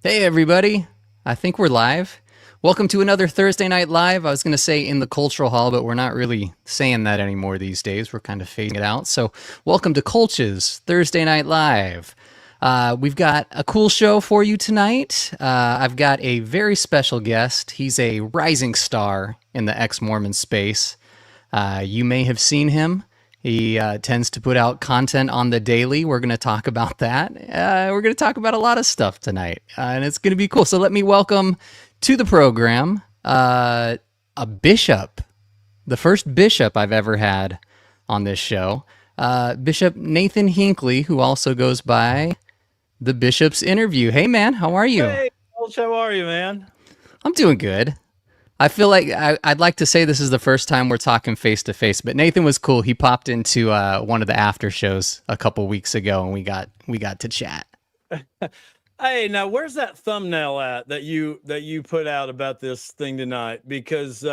Hey, everybody. I think we're live. Welcome to another Thursday Night Live. I was going to say in the Cultural Hall, but we're not really saying that anymore these days. We're kind of fading it out. So, welcome to Cultch's Thursday Night Live. We've got a cool show for you tonight. I've got a very special guest. He's a rising star in the ex-Mormon space. You may have seen him. He tends to put out content on the daily. We're going to talk about that. We're going to talk about a lot of stuff tonight, and it's going to be cool. So let me welcome to the program a bishop, the first bishop I've ever had on this show, Bishop Nathan Hinckley, who also goes by the Bishop's Interview. Hey, man, how are you? Hey, Cultch, how are you, man? I'm doing good. I feel like I'd like to say this is the first time we're talking face to face, but Nathan was cool. He popped into one of the after shows a couple weeks ago, and we got to chat. Hey, now where's that thumbnail at that you put out about this thing tonight? Because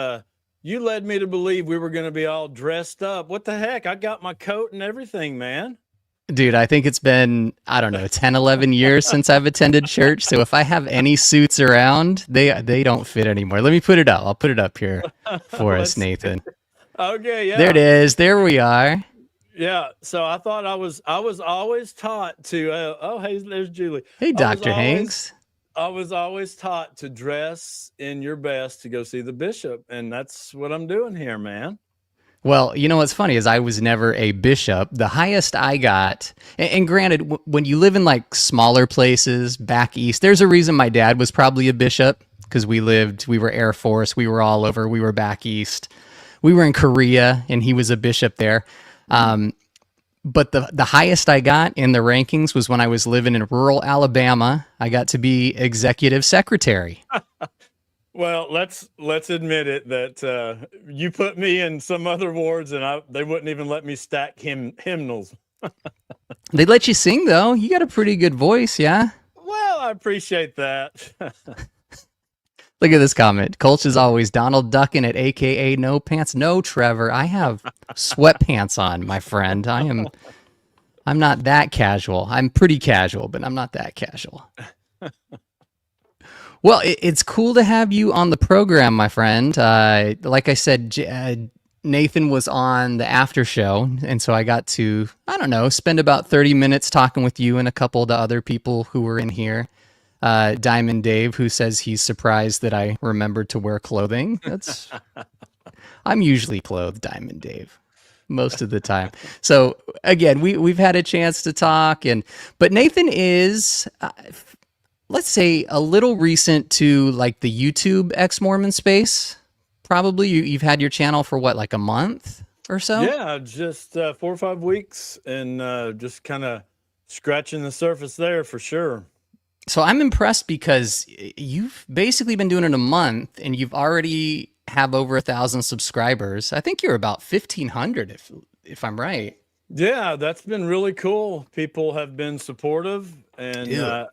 you led me to believe we were going to be all dressed up. What the heck? I got my coat and everything, man. Dude, I think it's been, I don't know, 10, 11 years since I've attended church. So if I have any suits around, they don't fit anymore. Let me put it up. I'll put it up here for us, Let's. Nathan. Okay, There it yeah, is. There we are. yeah. So I was always taught to. Oh, hey, there's Julie. Hey, I was Dr. always Hanks. I was always taught to dress in your best to go see the bishop, and that's what I'm doing here, man. Well, you know what's funny is I was never a bishop. The highest I got, and granted, when you live in like smaller places back east, there's a reason my dad was probably a bishop because we were Air Force, we were all over, we were back east. We were in Korea and he was a bishop there. Um, but the highest I got in the rankings was when I was living in rural Alabama. I got to be executive secretary. Well, let's admit it that you put me in some other wards, and they wouldn't even let me stack hymnals. They let you sing though. You got a pretty good voice, yeah? Well, I appreciate that. Look at this comment. Culch is always Donald Duckin at AKA No Pants. No, Trevor. I have sweatpants on, my friend. I'm not that casual. I'm pretty casual, but I'm not that casual. Well, it's cool to have you on the program, my friend. Like I said, Nathan was on the after show, and so I got to, I don't know, spend about 30 minutes talking with you and a couple of the other people who were in here. Diamond Dave, who says he's surprised that I remembered to wear clothing. I'm usually clothed, Diamond Dave, most of the time. So again, we've had a chance to talk, but Nathan is, let's say, a little recent to like the YouTube ex-Mormon space. Probably you've had your channel for what, like a month or so? Yeah, just 4 or 5 weeks, and just kind of scratching the surface there for sure. So I'm impressed because you've basically been doing it a month and you've already have over 1,000 subscribers. I think you're about 1,500 if I'm right. Yeah, that's been really cool. People have been supportive, and Dude,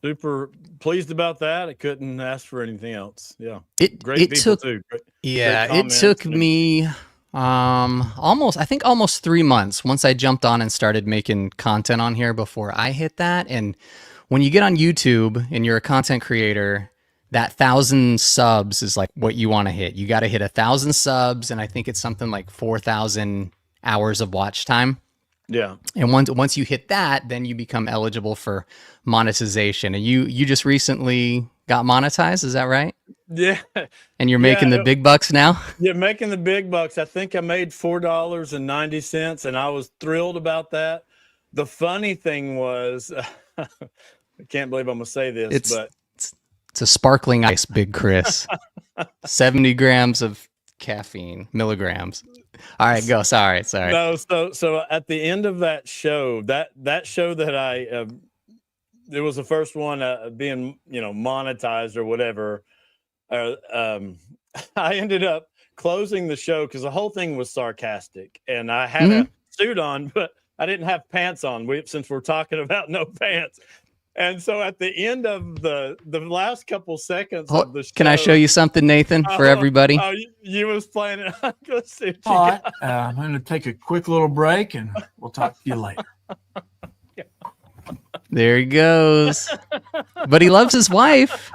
super pleased about that. I couldn't ask for anything else. Yeah, it great it people took too. Great yeah, it took comments and everything. me almost, I think almost 3 months once I jumped on and started making content on here before I hit that. And when you get on YouTube and you're a content creator, that 1,000 subs is like what you want to hit. You got to hit 1,000 subs, and I think it's something like 4,000 hours of watch time. Yeah. And once you hit that, then you become eligible for monetization. And you just recently got monetized, is that right? Yeah, And you're making the yeah, big bucks now? yeah. Making the big bucks. I think I made $4.90, and I was thrilled about that. The funny thing was, I can't believe I'm gonna say this, It's but it's a sparkling ice, Big Chris. 70 grams of caffeine, milligrams. All right, go. Sorry. no. So at the end of that show, that show that it was the first one being monetized or whatever. Um, I ended up closing the show because the whole thing was sarcastic, and I had Hmm. a suit on, but I didn't have pants on. Since we're talking about no pants, and so at the end of the last couple seconds of the Can I show show, you something, Nathan, for oh, everybody? you was playing it. Let's see what All you right. I'm going to take a quick little break and we'll talk to you later. There he goes. but he loves his wife.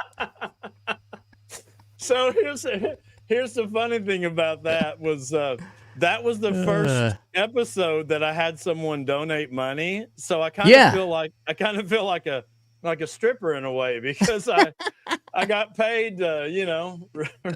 So here's the funny thing about that was that was the first episode that I had someone donate money. So I kind of feel like a stripper in a way, because I got paid to,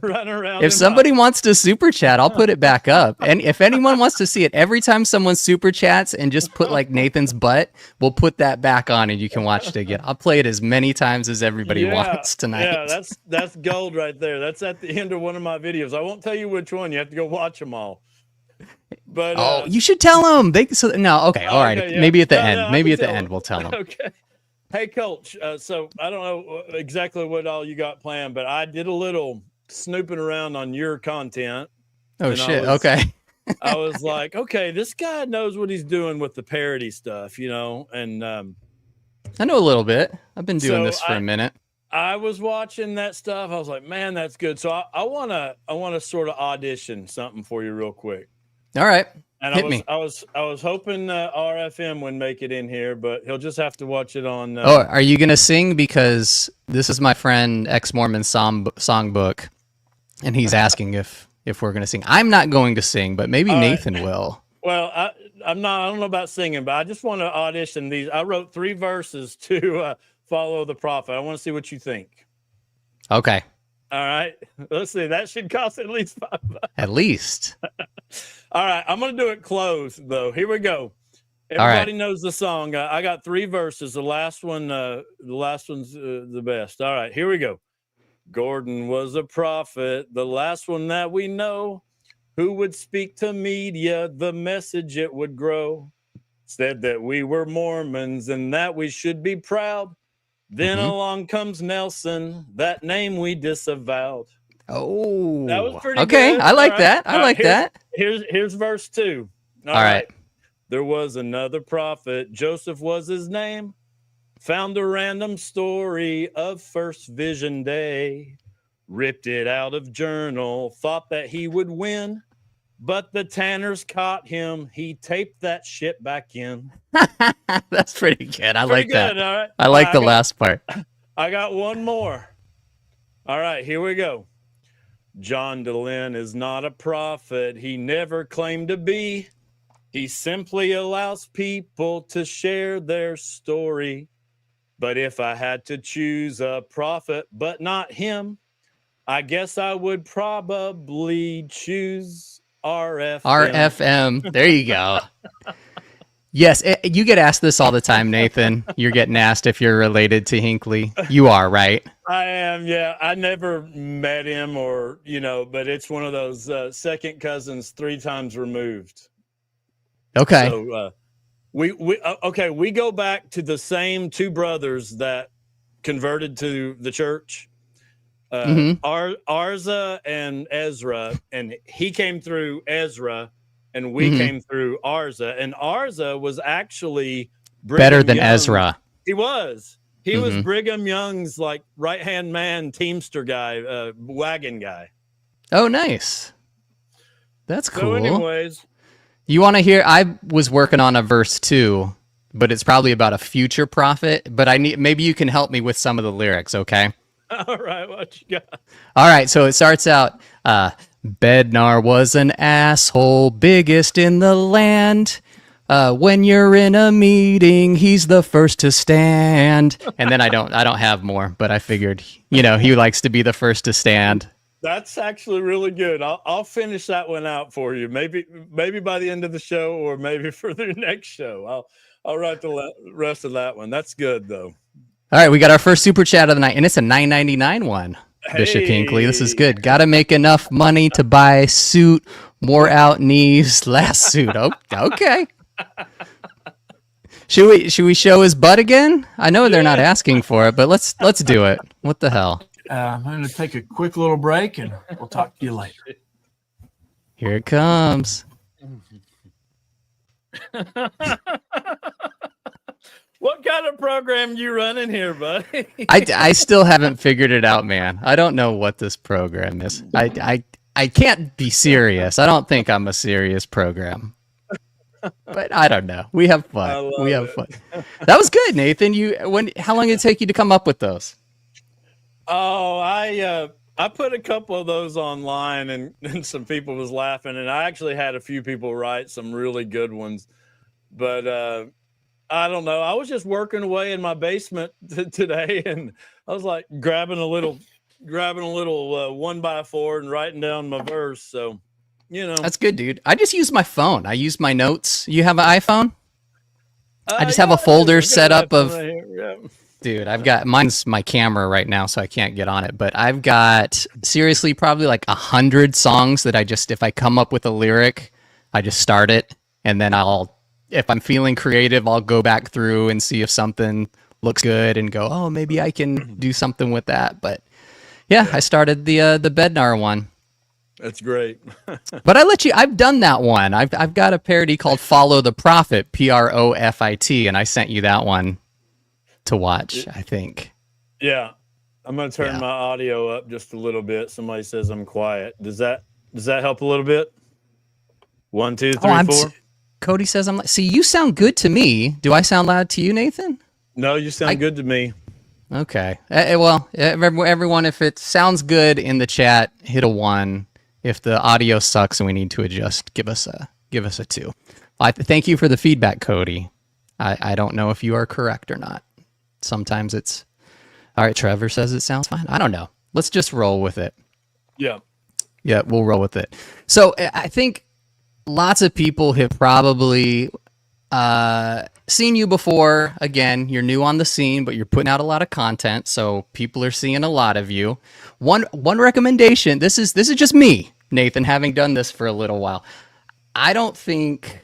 run around. If somebody wants to super chat, I'll put it back up. And if anyone wants to see it, every time someone super chats and just put like Nathan's butt, we'll put that back on and you can watch it again. I'll play it as many times as everybody wants tonight. Yeah, that's gold right there. That's at the end of one of my videos. I won't tell you which one. You have to go watch them all. But you should tell them. All right. Yeah. Maybe at the end. Maybe at the end we'll tell them. Okay. Hey, Cultch. So I don't know exactly what all you got planned, but I did a little snooping around on your content. Oh shit! Okay. I was like, okay, this guy knows what he's doing with the parody stuff, and I know a little bit. I've been doing this for a minute. I was watching that stuff. I was like, man, that's good. So I wanna sort of audition something for you real quick. All right. And I was hoping RFM would make it in here, but he'll just have to watch it on. Are you gonna sing? Because this is my friend Ex-Mormon songbook, and he's asking if we're gonna sing. I'm not going to sing, but maybe Nathan will. Well, I don't know about singing, but I just want to audition these. I wrote 3 verses to Follow the Prophet. I want to see what you think. Okay. All right. Let's see. That should cost at least $5. At least. All right. I'm going to do it closed, though. Here we go. Everybody knows the song. I got 3 verses. The last one's the best. All right. Here we go. Gordon was a prophet, the last one that we know, who would speak to media, the message it would grow. Said that we were Mormons and that we should be proud. Then along comes Nelson, that name we disavowed. Oh, that was pretty okay. good. I like that. I like that. Here's verse 2. All right. There was another prophet. Joseph was his name. Found a random story of first vision day. Ripped it out of journal. Thought that he would win. But the tanners caught him. He taped that shit back in. That's pretty good. I like that. All right. I like the last part. I got one more. All right, here we go. John DeLynn is not a prophet. He never claimed to be. He simply allows people to share their story. But if I had to choose a prophet, but not him, I guess I would probably choose RFM. RFM. There you go. Yes, you get asked this all the time, Nathan. You're getting asked if you're related to Hinckley. You are, right? I am, yeah. I never met him or, but it's one of those second cousins 3 times removed. Okay. So we go back to the same 2 brothers that converted to the church. Arza and Ezra, and he came through Ezra, and we came through Arza. And Arza was actually better than Ezra. He was Brigham Young's like right-hand man, teamster guy, wagon guy. Oh, nice. That's cool. So anyways, you want to hear? I was working on a verse 2, but it's probably about a future prophet. But maybe you can help me with some of the lyrics, okay? All right, what you got? All right, so it starts out, Bednar was an asshole, biggest in the land. When you're in a meeting, he's the first to stand. And then I don't have more, but I figured, he likes to be the first to stand. That's actually really good. I'll finish that one out for you. Maybe by the end of the show, or maybe for the next show. I'll write the rest of that one. That's good though. All right, we got our first super chat of the night, and it's a $9.99 one. Hey. Bishop Hinckley, this is good. Got to make enough money to buy a suit, more out knees, last suit. Oh, okay. Should we show his butt again? I know they're not asking for it, but let's do it. What the hell? I'm going to take a quick little break, and we'll talk to you later. Here it comes. What kind of program you running here, buddy? I still haven't figured it out, man. I don't know what this program is. I can't be serious. I don't think I'm a serious program. But I don't know. We have fun. I We love have it. fun. That was good, Nathan. How long did it take you to come up with those? Oh, I put a couple of those online, and some people was laughing, and I actually had a few people write some really good ones. But I don't know. I was just working away in my basement today, and I was like grabbing a little 1x4 and writing down my verse. So, That's good, dude. I just use my phone. I use my notes. You have an iPhone? I just have yeah, a I do. folder I got set an up iPhone of, right here. Yeah. dude, I've got, mine's my camera right now, so I can't get on it, but I've got seriously probably like 100 songs that if I come up with a lyric, I just start it, and then if I'm feeling creative, I'll go back through and see if something looks good and go, oh, maybe I can do something with that. But yeah, I started the Bednar one. That's great. But I've done that one. I've got a parody called Follow the Prophet, Profit, and I sent you that one to watch, I think. Yeah. I'm going to turn my audio up just a little bit. Somebody says I'm quiet. Does that help a little bit? 1, 2, 3, 4. Cody says I'm. See, you sound good to me. Do I sound loud to you, Nathan? No, you sound good to me. Okay. Well, everyone, if it sounds good in the chat, hit a 1. If the audio sucks and we need to adjust, give us a 2. Thank you for the feedback, Cody. I don't know if you are correct or not. Sometimes it's all right. Trevor says it sounds fine. I don't know. Let's just roll with it. Yeah. Yeah, we'll roll with it. So I think lots of people have probably seen you before. Again, you're new on the scene, but you're putting out a lot of content, so people are seeing a lot of you. One recommendation. This is just me, Nathan, having done this for a little while. I don't think.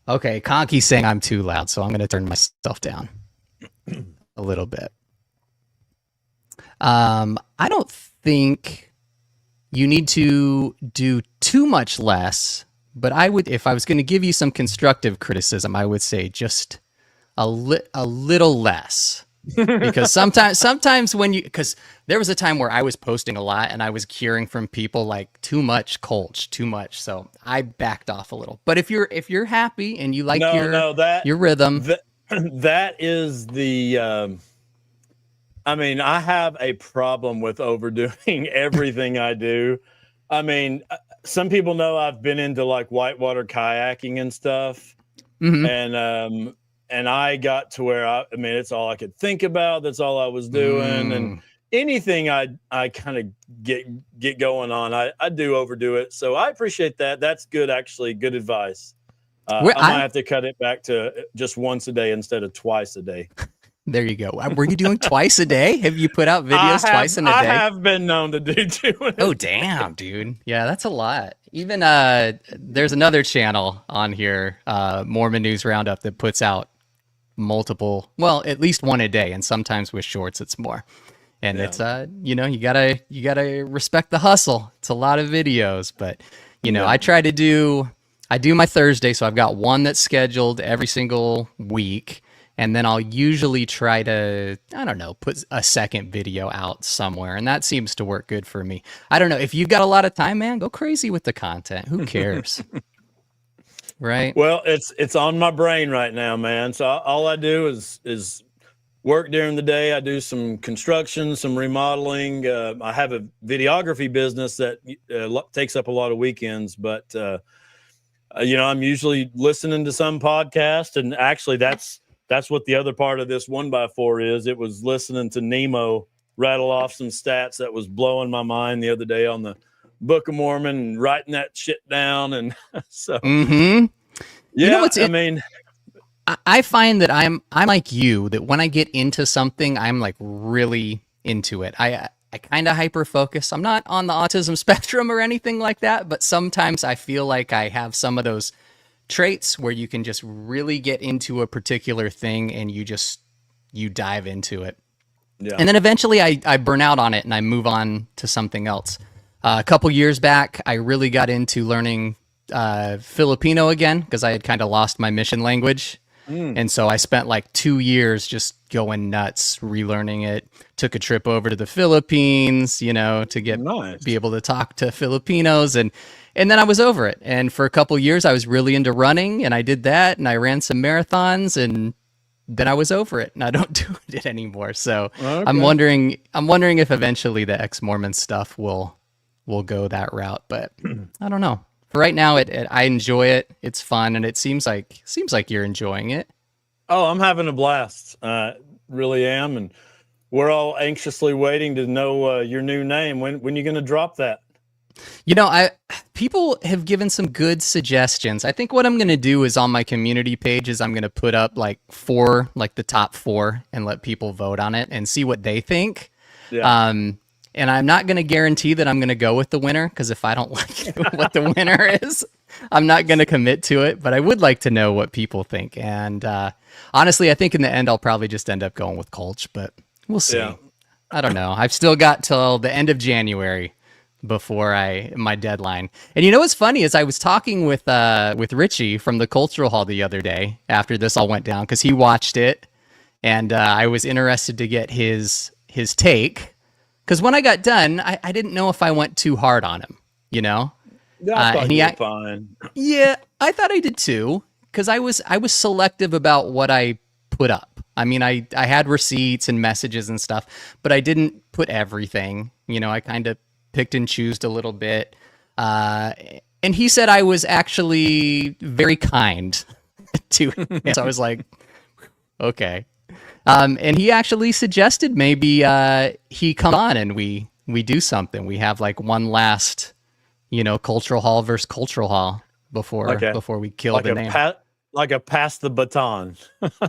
Okay, Conky's saying I'm too loud, so I'm going to turn myself down a little bit. I don't think you need to do too much less, but if I was going to give you some constructive criticism, I would say just a little less. Because sometimes because there was a time where I was posting a lot and I was hearing from people like too much Cultch, too much. So I backed off a little. But if you're happy and you like your rhythm, that is the. I mean, I have a problem with overdoing everything I do. I mean, some people know I've been into like whitewater kayaking and stuff, and I got to where I mean, it's all I could think about. That's all I was doing, and anything I kind of get going on, I do overdo it. So I appreciate that. That's good, actually, good advice. I might have to cut it back to just once a day instead of twice a day. There you go. Were you doing twice a day? Have you put out videos twice in a day? I have been known to do two. Oh, damn, dude. Yeah, that's a lot. Even there's another channel on here, Mormon News Roundup, that puts out at least one a day, and sometimes with shorts it's more. And it's you gotta respect the hustle. It's a lot of videos, but I do my Thursday, so I've got one that's scheduled every single week. And then I'll usually try to, I don't know, put a second video out somewhere. And that seems to work good for me. I don't know. If you've got a lot of time, man, go crazy with the content. Who cares? Right? Well, it's on my brain right now, man. So all I do is work during the day. I do some construction, some remodeling. I have a videography business that takes up a lot of weekends. But, I'm usually listening to some podcast. And actually, that's what the other part of this 1x4 is. It was listening to Nemo rattle off some stats that was blowing my mind the other day on the Book of Mormon and writing that shit down. And so, I find that I'm like you, that when I get into something, I'm like really into it. I kind of hyper focus. I'm not on the autism spectrum or anything like that, but sometimes I feel like I have some of those traits where you can just really get into a particular thing and you dive into it. Yeah. And then eventually I burn out on it and I move on to something else. A couple years back, I really got into learning Filipino again because I had kind of lost my mission language. And so I spent like 2 years just going nuts, relearning it. Took a trip over to the Philippines, to be able to talk to Filipinos. And And then I was over it. And for a couple years, I was really into running, and I did that, and I ran some marathons, and then I was over it, and I don't do it anymore. So I'm Okay. wondering if eventually the ex-Mormon stuff will go that route, but I don't know. For right now, I enjoy it. It's fun, and it seems like you're enjoying it. Oh, I'm having a blast. Really am, and we're all anxiously waiting to know your new name. When you going to drop that? You know, I people have given some good suggestions. I think what I'm going to do is on my community page is I'm going to put up like the top 4 and let people vote on it and see what they think. Yeah. And I'm not going to guarantee that I'm going to go with the winner because if I don't like what the winner is, I'm not going to commit to it. But I would like to know what people think. And honestly, I think in the end, I'll probably just end up going with Cultch, but we'll see. Yeah. I don't know. I've still got till the end of January before my deadline. And you know what's funny is I was talking with Richie from the Cultural Hall the other day after this all went down because he watched it, and I was interested to get his take because when I got done, I didn't know if I went too hard on him, you know. Yeah, I thought And you were fine. yeah, I thought I did too because I was selective about what I put up. I mean, I had receipts and messages and stuff, but I didn't put everything. You know, I kind of picked and choosed a little bit. And he said I was actually very kind to him. So I was like, okay. And he actually suggested maybe he come on and we do something. We have like one last, cultural hall versus cultural hall before we kill Like the a name. like a pass the baton.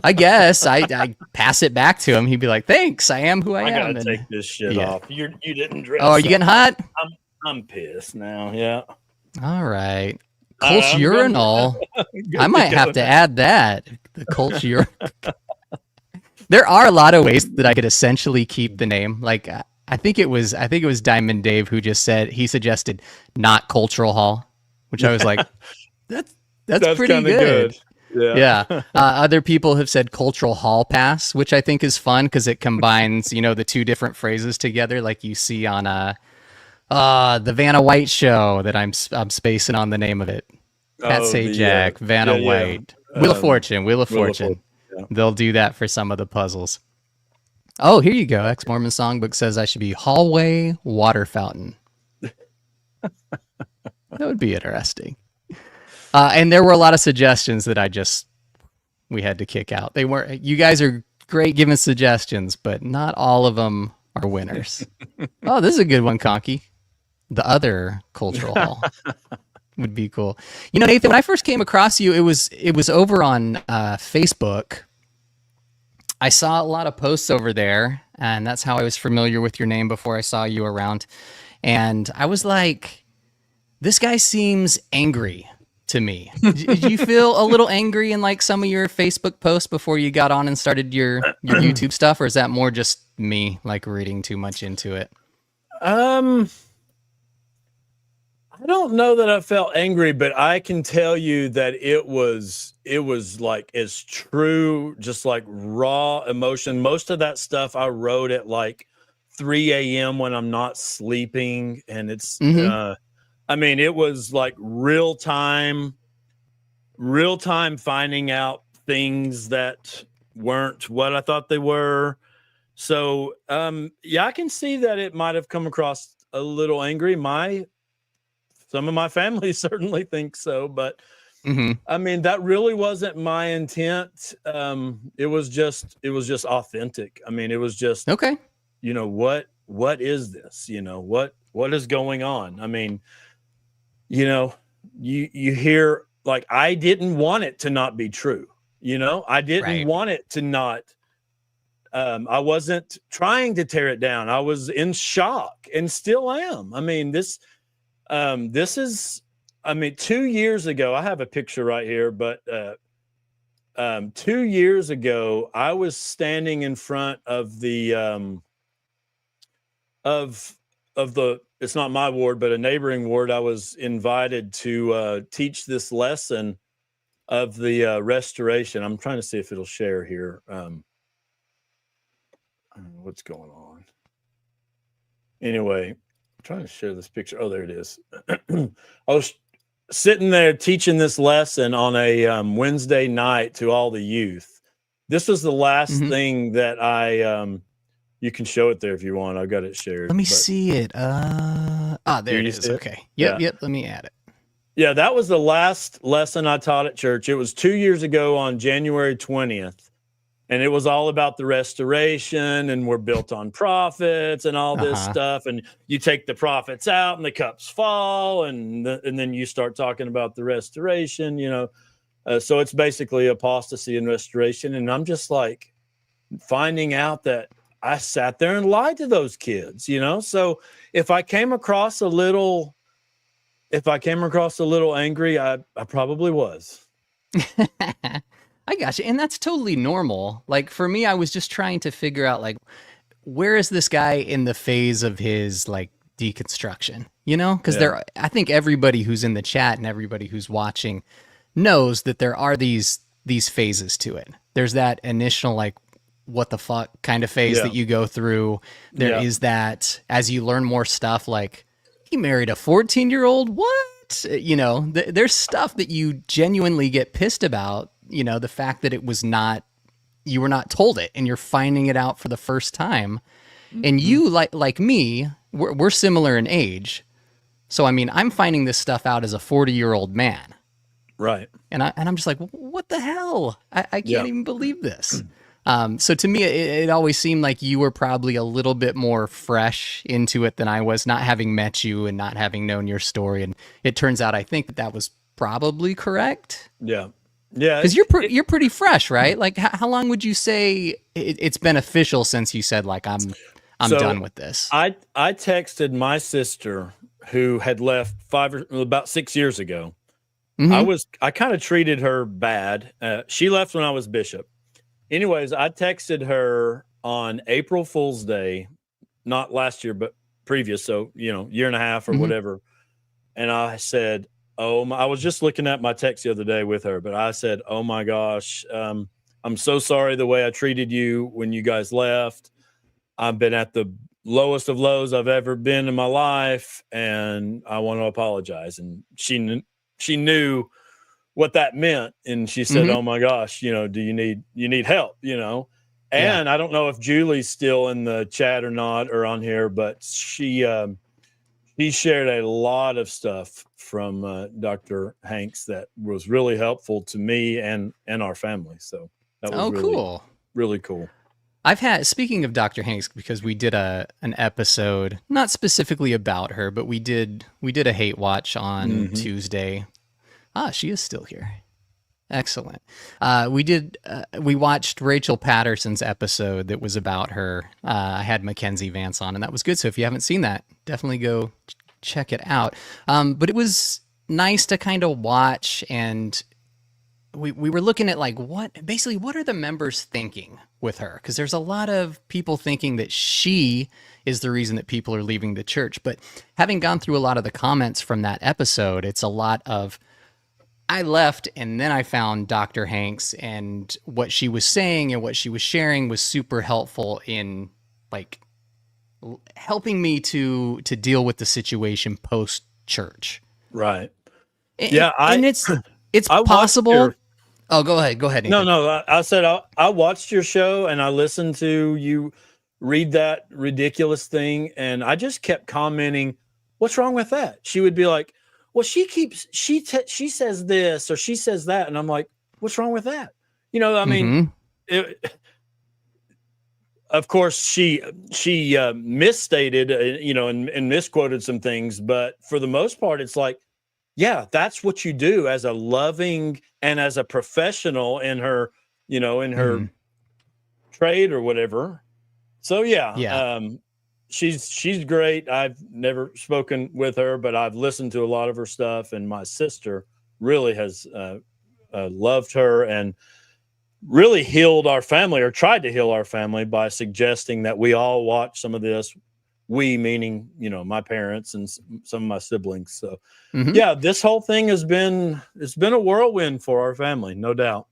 I guess I pass it back to him. He'd be like, "Thanks, I am who I I am." gotta And take this shit yeah. off. You didn't dress. Oh, are you getting hot? I'm pissed now. Yeah. All right. Cultch I'm gonna urinal. good I might to have go to now. add that. The Cultch urinal. There are a lot of ways that I could essentially keep the name. Like I think it was Diamond Dave who just suggested not cultural hall, which I was like, that's That's pretty kind of good. good. Yeah. Yeah. Other people have said cultural hall pass, which I think is fun because it combines, the two different phrases together, like you see on the Vanna White show. That I'm spacing on the name of it. Pat Oh, Sajak, Vanna yeah. White, Wheel of Fortune, Wheel of Wheel of Fortune. Fortune, yeah. They'll do that for some of the puzzles. Oh, here you go. Ex Mormon Songbook says I should be hallway water fountain. That would be interesting. And there were a lot of suggestions that we had to kick out. You guys are great giving suggestions, but not all of them are winners. Oh, this is a good one, Conky. The other cultural hall would be cool. Nathan, when I first came across you, it was over on Facebook. I saw a lot of posts over there, and that's how I was familiar with your name before I saw you around. And I was like, this guy seems angry to me. Did you feel a little angry in like some of your Facebook posts before you got on and started your YouTube stuff, or is that more just me like reading too much into it? I don't know that I felt angry, but I can tell you that it was like as true, just like raw emotion. Most of that stuff I wrote at like 3 a.m. when I'm not sleeping, and it's Mm-hmm. I mean, it was like real time finding out things that weren't what I thought they were. So yeah, I can see that it might have come across a little angry. Some of my family certainly think so, but Mm-hmm. I mean, that really wasn't my intent. It was just authentic. I mean, it was just, Okay. what is this? What is going on? I mean, you hear, like, I didn't want it to not be true. I didn't Right. want it to not. I wasn't trying to tear it down. I was in shock and still am. I mean, this is, 2 years ago, I have a picture right here, but 2 years ago, I was standing in front of the it's not my ward, but a neighboring ward. I was invited to teach this lesson of the restoration. I'm trying to see if it'll share here. I don't know what's going on. Anyway, trying to share this picture. Oh, there it is. I was sitting there teaching this lesson on a Wednesday night to all the youth. This was the last thing that you can show it there if you want. I've got it shared. Let me see it. There it is. Okay. Yep. Let me add it. Yeah, that was the last lesson I taught at church. It was 2 years ago on January 20th. And it was all about the restoration, and we're built on profits and all this stuff. And you take the profits out and the cups fall, and then you start talking about the restoration, so it's basically apostasy and restoration. And I'm just like finding out that I sat there and lied to those kids, so if I came across a little angry, I probably was. I got you. And that's totally normal. Like for me, I was just trying to figure out like, where is this guy in the phase of his like deconstruction, because I think everybody who's in the chat and everybody who's watching knows that there are these phases to it. There's that initial, like, what the fuck kind of phase that you go through. There is that as you learn more stuff, like he married a 14-year-old. What? There's stuff that you genuinely get pissed about. The fact that you were not told it and you're finding it out for the first time. And you, like me, we're similar in age. So, I mean, I'm finding this stuff out as a 40-year-old man. Right. And I'm just like, what the hell? I can't even believe this. So to me, it always seemed like you were probably a little bit more fresh into it than I was, not having met you and not having known your story. And it turns out, I think that was probably correct. Yeah. Because you're pretty fresh, right? Like, how long would you say it's beneficial since you said, like, I'm done with this? I texted my sister, who had left about 6 years ago. I kind of treated her bad. She left when I was bishop. Anyways, I texted her on April Fool's Day, not last year, but previous. So, year and a half or whatever. And I said, I was just looking at my text the other day with her, but I said, oh my gosh, I'm so sorry the way I treated you when you guys left. I've been at the lowest of lows I've ever been in my life, and I want to apologize. And she knew what that meant. And she said, oh my gosh, do you need help, And I don't know if Julie's still in the chat or not, or on here, but she shared a lot of stuff from Dr. Hanks that was really helpful to me and our family. So that was cool. Really cool. Speaking of Dr. Hanks, because we did an episode, not specifically about her, but we did a hate watch on Tuesday. She is still here. Excellent. We watched Rachel Patterson's episode that was about her. I had Mackenzie Vance on, and that was good. So if you haven't seen that, definitely go check it out. But it was nice to kind of watch, and we were looking at like what are the members thinking with her? Because there's a lot of people thinking that she is the reason that people are leaving the church. But having gone through a lot of the comments from that episode, it's a lot of, I left and then I found Dr. Hanks, and what she was saying and what she was sharing was super helpful in like helping me to deal with the situation post church. Right. And it's possible. Oh, go ahead. Nathan. No. I said I watched your show and I listened to you read that ridiculous thing, and I just kept commenting, "What's wrong with that?" She would be like, well, she says this or she says that. And I'm like, what's wrong with that? I mean, of course she misstated, and misquoted some things, but for the most part, it's like, yeah, that's what you do as a loving and as a professional in her, in her trade or whatever. So she's great. I've never spoken with her, but I've listened to a lot of her stuff, and my sister really has loved her and really healed our family, or tried to heal our family, by suggesting that we all watch some of this. We meaning, my parents and some of my siblings. So this whole thing it's been a whirlwind for our family, no doubt.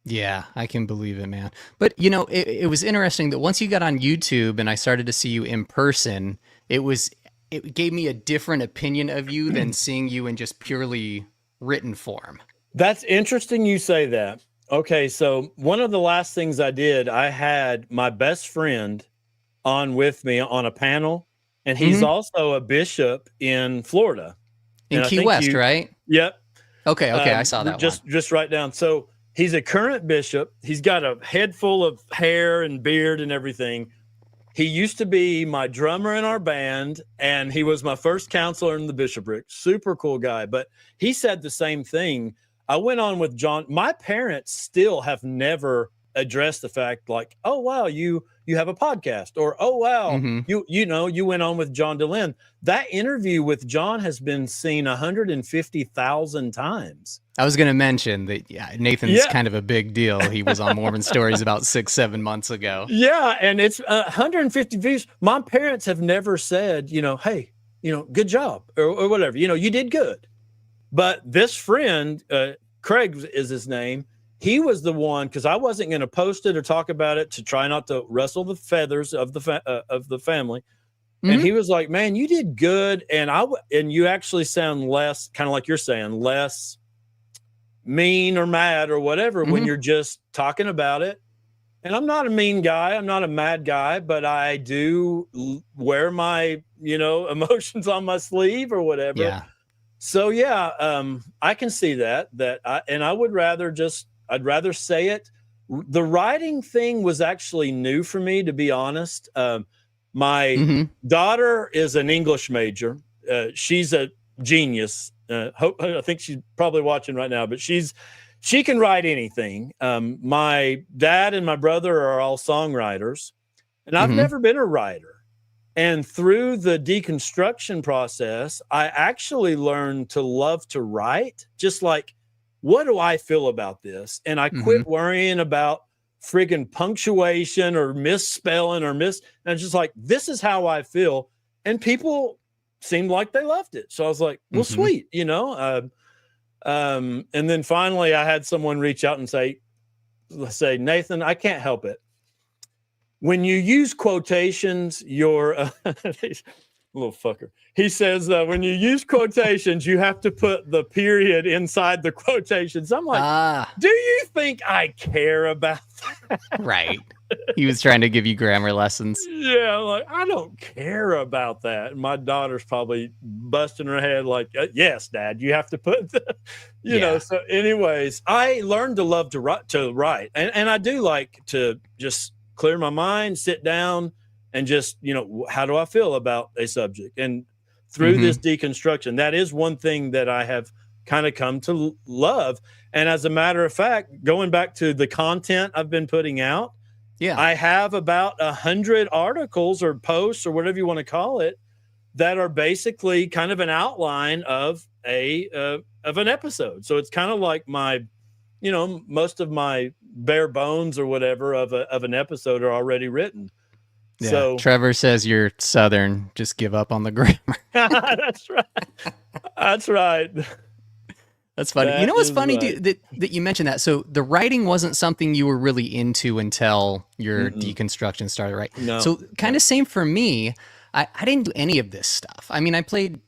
Yeah, I can believe it, man. But, it was interesting that once you got on YouTube and I started to see you in person, it was it gave me a different opinion of you than seeing you in just purely written form. That's interesting you say that. Okay, so one of the last things I did, I had my best friend on with me on a panel, and he's Mm-hmm. also a bishop in Florida. In And I Key think West, right? yep, Okay, I saw that one. just write down. So he's a current bishop. He's got a head full of hair and beard and everything. He used to be my drummer in our band, and he was my first counselor in the bishopric. Super cool guy. But he said the same thing. I went on with John. My parents still have never addressed the fact like, oh wow, you have a podcast, or oh wow, Mm-hmm. you went on with John DeLynn. That interview with John has been seen 150,000 times. I was going to mention that, yeah, Nathan's Yeah. kind of a big deal. He was on Mormon Stories about 6-7 months ago. Yeah, and it's 150 views. My parents have never said, hey, good job or whatever. You did good. But this friend, Craig is his name. He was the one, because I wasn't going to post it or talk about it to try not to rustle the feathers of the family. Mm-hmm. And he was like, "Man, you did good, and you actually sound less, kind of like you're saying, less mean or mad or whatever when you're just talking about it." And I'm not a mean guy. I'm not a mad guy, but I do wear my, emotions on my sleeve or whatever. Yeah. So yeah, I can see that I would rather I'd rather say it. The writing thing was actually new for me, to be honest. My daughter is an English major. She's a genius. I think she's probably watching right now, but she can write anything. My dad and my brother are all songwriters, and I've never been a writer. And through the deconstruction process, I actually learned to love to write, just like, what do I feel about this? And I quit worrying about friggin' punctuation or misspelling or and it's just like, this is how I feel. And people seemed like they loved it. So I was like, well, sweet, and then finally I had someone reach out and say, Nathan, I can't help it. When you use quotations, you're little fucker. He says, when you use quotations, you have to put the period inside the quotations. I'm like, do you think I care about that? Right. He was trying to give you grammar lessons. Yeah, I'm like, I don't care about that. And my daughter's probably busting her head like, yes, Dad, you have to put the, know. So anyways, I learned to love to write. And I do like to just clear my mind, sit down, and just, how do I feel about a subject? And through this deconstruction, that is one thing that I have kind of come to love. And as a matter of fact, going back to the content I've been putting out, I have about 100 articles or posts or whatever you want to call it that are basically kind of an outline of an episode. So it's kind of like my, most of my bare bones or whatever of an episode are already written. Yeah. So Trevor says you're Southern. Just give up on the grammar. That's right. That's right. That's funny. You know what's funny, dude, that you mentioned that? So the writing wasn't something you were really into until your deconstruction started, right? No. So kind of same for me. I didn't do any of this stuff. I mean, I played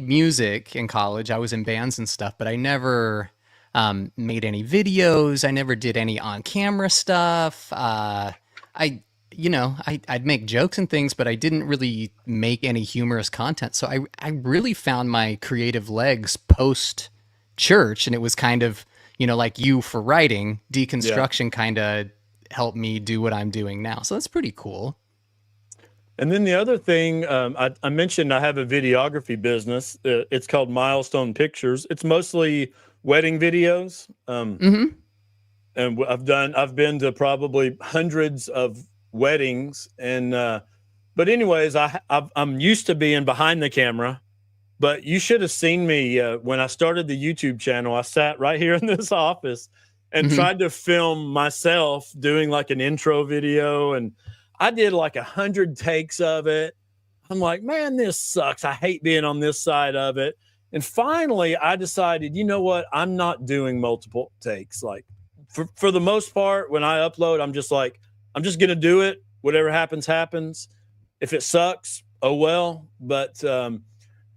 music in college. I was in bands and stuff, but I never made any videos. I never did any on-camera stuff. I'd make jokes and things, but I didn't really make any humorous content. So I really found my creative legs post church, and it was kind of, like you for writing, deconstruction kind of helped me do what I'm doing now. So that's pretty cool. And then the other thing, I mentioned I have a videography business. It's called Milestone Pictures. It's mostly wedding videos. And I've been to probably hundreds of weddings. And, but anyways, I'm used to being behind the camera. But you should have seen me when I started the YouTube channel. I sat right here in this office and tried to film myself doing like an intro video. And I did like 100 takes of it. I'm like, man, this sucks. I hate being on this side of it. And finally, I decided, you know what? I'm not doing multiple takes. Like for the most part, when I upload, I'm just going to do it. Whatever happens, happens. If it sucks, oh well. But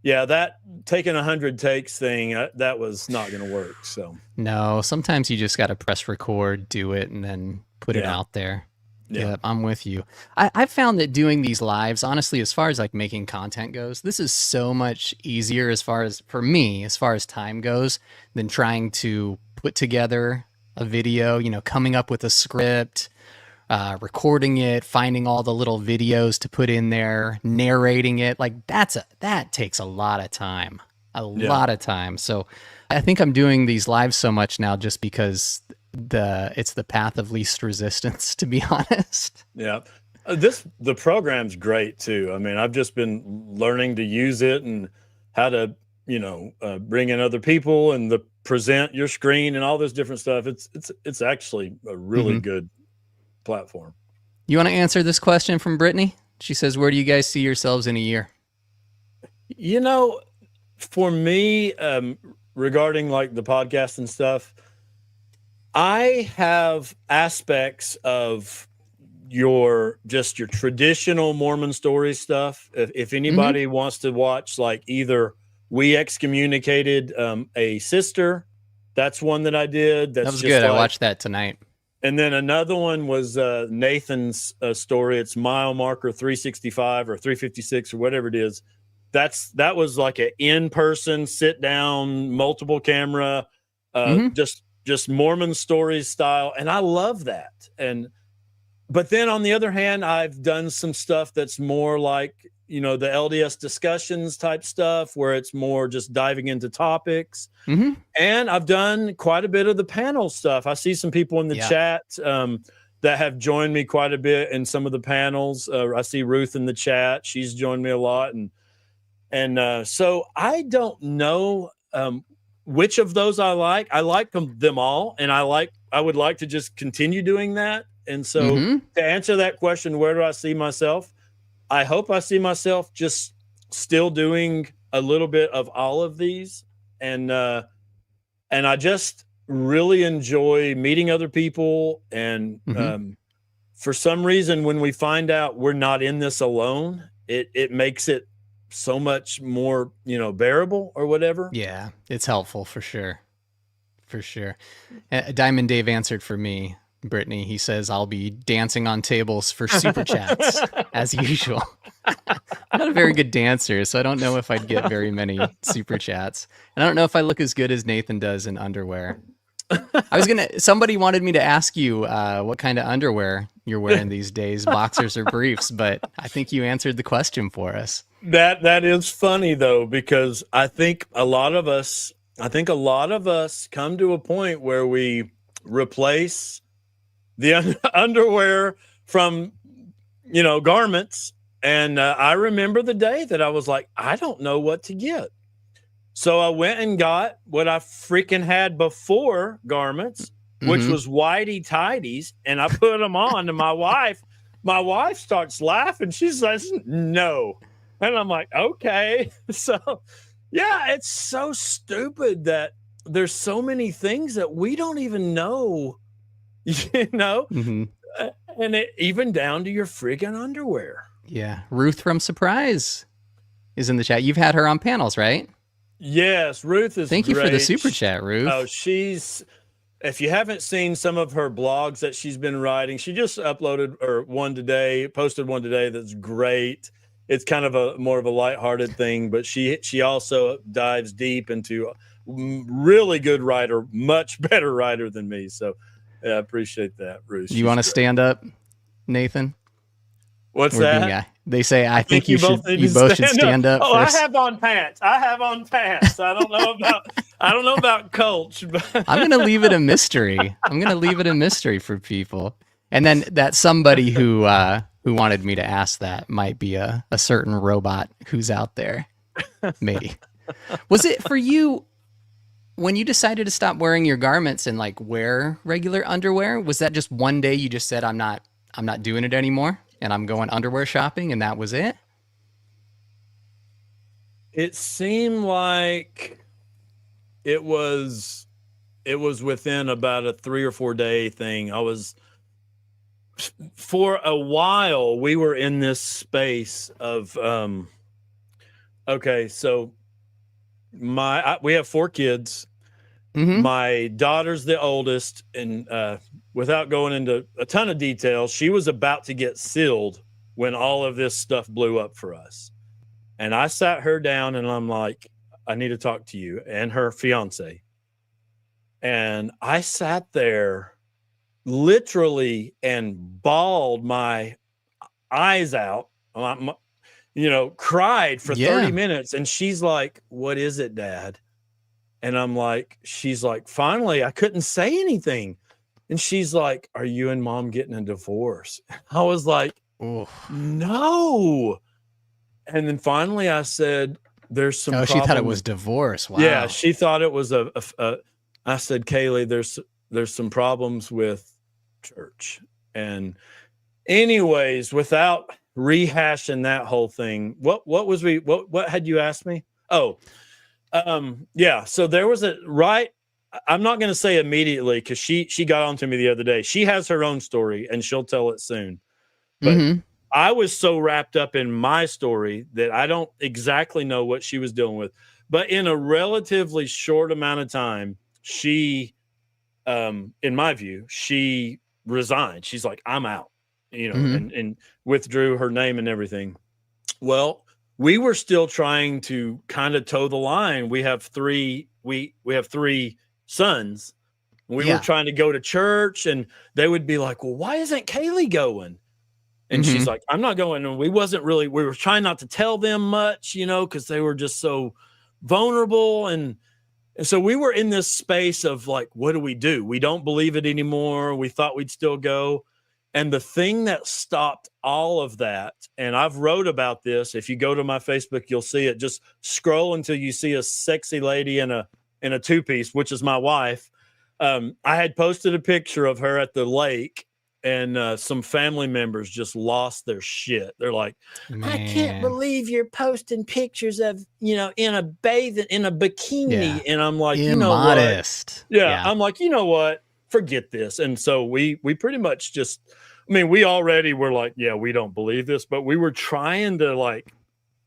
yeah, that taking 100 takes thing, that was not going to work. So No, sometimes you just got to press record, do it, and then put it yeah, out there. yeah, Yeah, I'm with you. I've found that doing these lives, honestly, as far as like making content goes, this is so much easier as far as for me, as far as time goes, than trying to put together a video, coming up with a script, recording it, finding all the little videos to put in there, narrating it. Like that takes a lot of time, a yeah. lot of time. So I think I'm doing these lives so much now just because it's the path of least resistance, to be honest. Yeah. The program's great too. I mean, I've just been learning to use it and how to, bring in other people and the present your screen and all this different stuff. It's actually a really Hmm. good platform. You want to answer this question from Brittany? She says, "Where do you guys see yourselves in a year?" You know, for me, regarding like the podcast and stuff, I have aspects of your traditional Mormon story stuff. If Hmm. anybody wants to watch, like either We Excommunicated a Sister, that's one that I did. That That's was just good. I like, watched that tonight. and then another one was Nathan's story. It's mile marker 365 or 356 or whatever it is. That was like an in-person sit down, multiple camera, Hmm. just Mormon stories style, and I love that. But then on the other hand, I've done some stuff that's more like, the LDS discussions type stuff where it's more just diving into topics. Hmm. And I've done quite a bit of the panel stuff. I see some people in the Yeah. chat that have joined me quite a bit in some of the panels. I see Ruth in the chat. She's joined me a lot. And so I don't know which of those I like. I like them all. And I would like to just continue doing that. And so Hmm. to answer that question, where do I see myself? I hope I see myself just still doing a little bit of all of these. And I just really enjoy meeting other people. And Hmm. for some reason, when we find out we're not in this alone, it makes it so much more, bearable or whatever. Yeah, it's helpful for sure. For sure. Diamond Dave answered for me, Brittany. He says, "I'll be dancing on tables for super chats as usual." I'm not a very good dancer, so I don't know if I'd get very many super chats. And I don't know if I look as good as Nathan does in underwear. Somebody wanted me to ask you what kind of underwear you're wearing these days, boxers or briefs, but I think you answered the question for us. That is funny though, because I think a lot of us come to a point where we replace the underwear from, garments. And I remember the day that I was like, I don't know what to get. So I went and got what I freaking had before garments, which Hmm. was whitey tidies, and I put them on. And my wife starts laughing. She says, "No," and I'm like, "Okay." So, yeah, it's so stupid that there's so many things that we don't even know, you know, Hmm. and even down to your friggin' underwear. Yeah. Ruth from Surprise is in the chat. You've had her on panels, right? Yes, Ruth is Thank you for the great. super chat, Oh, Ruth. if you haven't seen some of her blogs that she's been writing, she just posted one today that's great. It's kind of a more of a lighthearted thing, but she also dives deep into really good writer, much better writer than me. So yeah, I appreciate that, Ruth. You She's want to great. stand up, Nathan? What's We're being that? They say I I think think you both need you to both should stand up. stand up Oh, I first. have on pants. I don't know about Cultch, but I'm gonna leave it a mystery. I'm gonna leave it a mystery for people. And then that somebody who wanted me to ask that might be a certain robot who's out there. Maybe. Was it for you when you decided to stop wearing your garments and like wear regular underwear? Was that just one day you just said I'm not doing it anymore and I'm going underwear shopping and that was it? it seemed like it was within about a 3 or 4 day thing. I was for a while we were in this space of okay, so we have 4 kids. Mm-hmm. My daughter's the oldest, and without going into a ton of detail, she was about to get sealed when all of this stuff blew up for us. And I sat her down and I'm like, I need to talk to you and her fiance. And I sat there literally and bawled my eyes out, cried for 30 minutes. And she's like, what is it, Dad? And I'm like, she's like, finally, I couldn't say anything. And she's like, are you and Mom getting a divorce? I was like, no. And then finally I said, there's some she thought it was divorce. Wow. Yeah, she thought it was I said, Kaylee, there's some problems with church. And anyways, without rehashing that whole thing, what had you asked me? Yeah. So there was I'm not going to say immediately because she got on to me the other day. She has her own story and she'll tell it soon. But I was so wrapped up in my story that I don't exactly know what she was dealing with. But in a relatively short amount of time, she, in my view, she resigned. She's like, I'm out, and withdrew her name and everything. Well, we were still trying to kind of toe the line. We have 3 sons. We were trying to go to church and they would be like, well, why isn't Kaylee going? And she's like, I'm not going. And we were trying not to tell them much, because they were just so vulnerable. And so we were in this space of like, what do? We don't believe it anymore. We thought we'd still go. And the thing that stopped all of that, and I've wrote about this, if you go to my Facebook, you'll see it. Just scroll until you see a sexy lady in a 2-piece, which is my wife. I had posted a picture of her at the lake, and some family members just lost their shit. They're like, Man. I can't believe you're posting pictures of, in a bikini. Yeah. And I'm like, immodest. Yeah. I'm like, you know what? Forget this. And so we pretty much just, we already were like, yeah, we don't believe this, but we were trying to like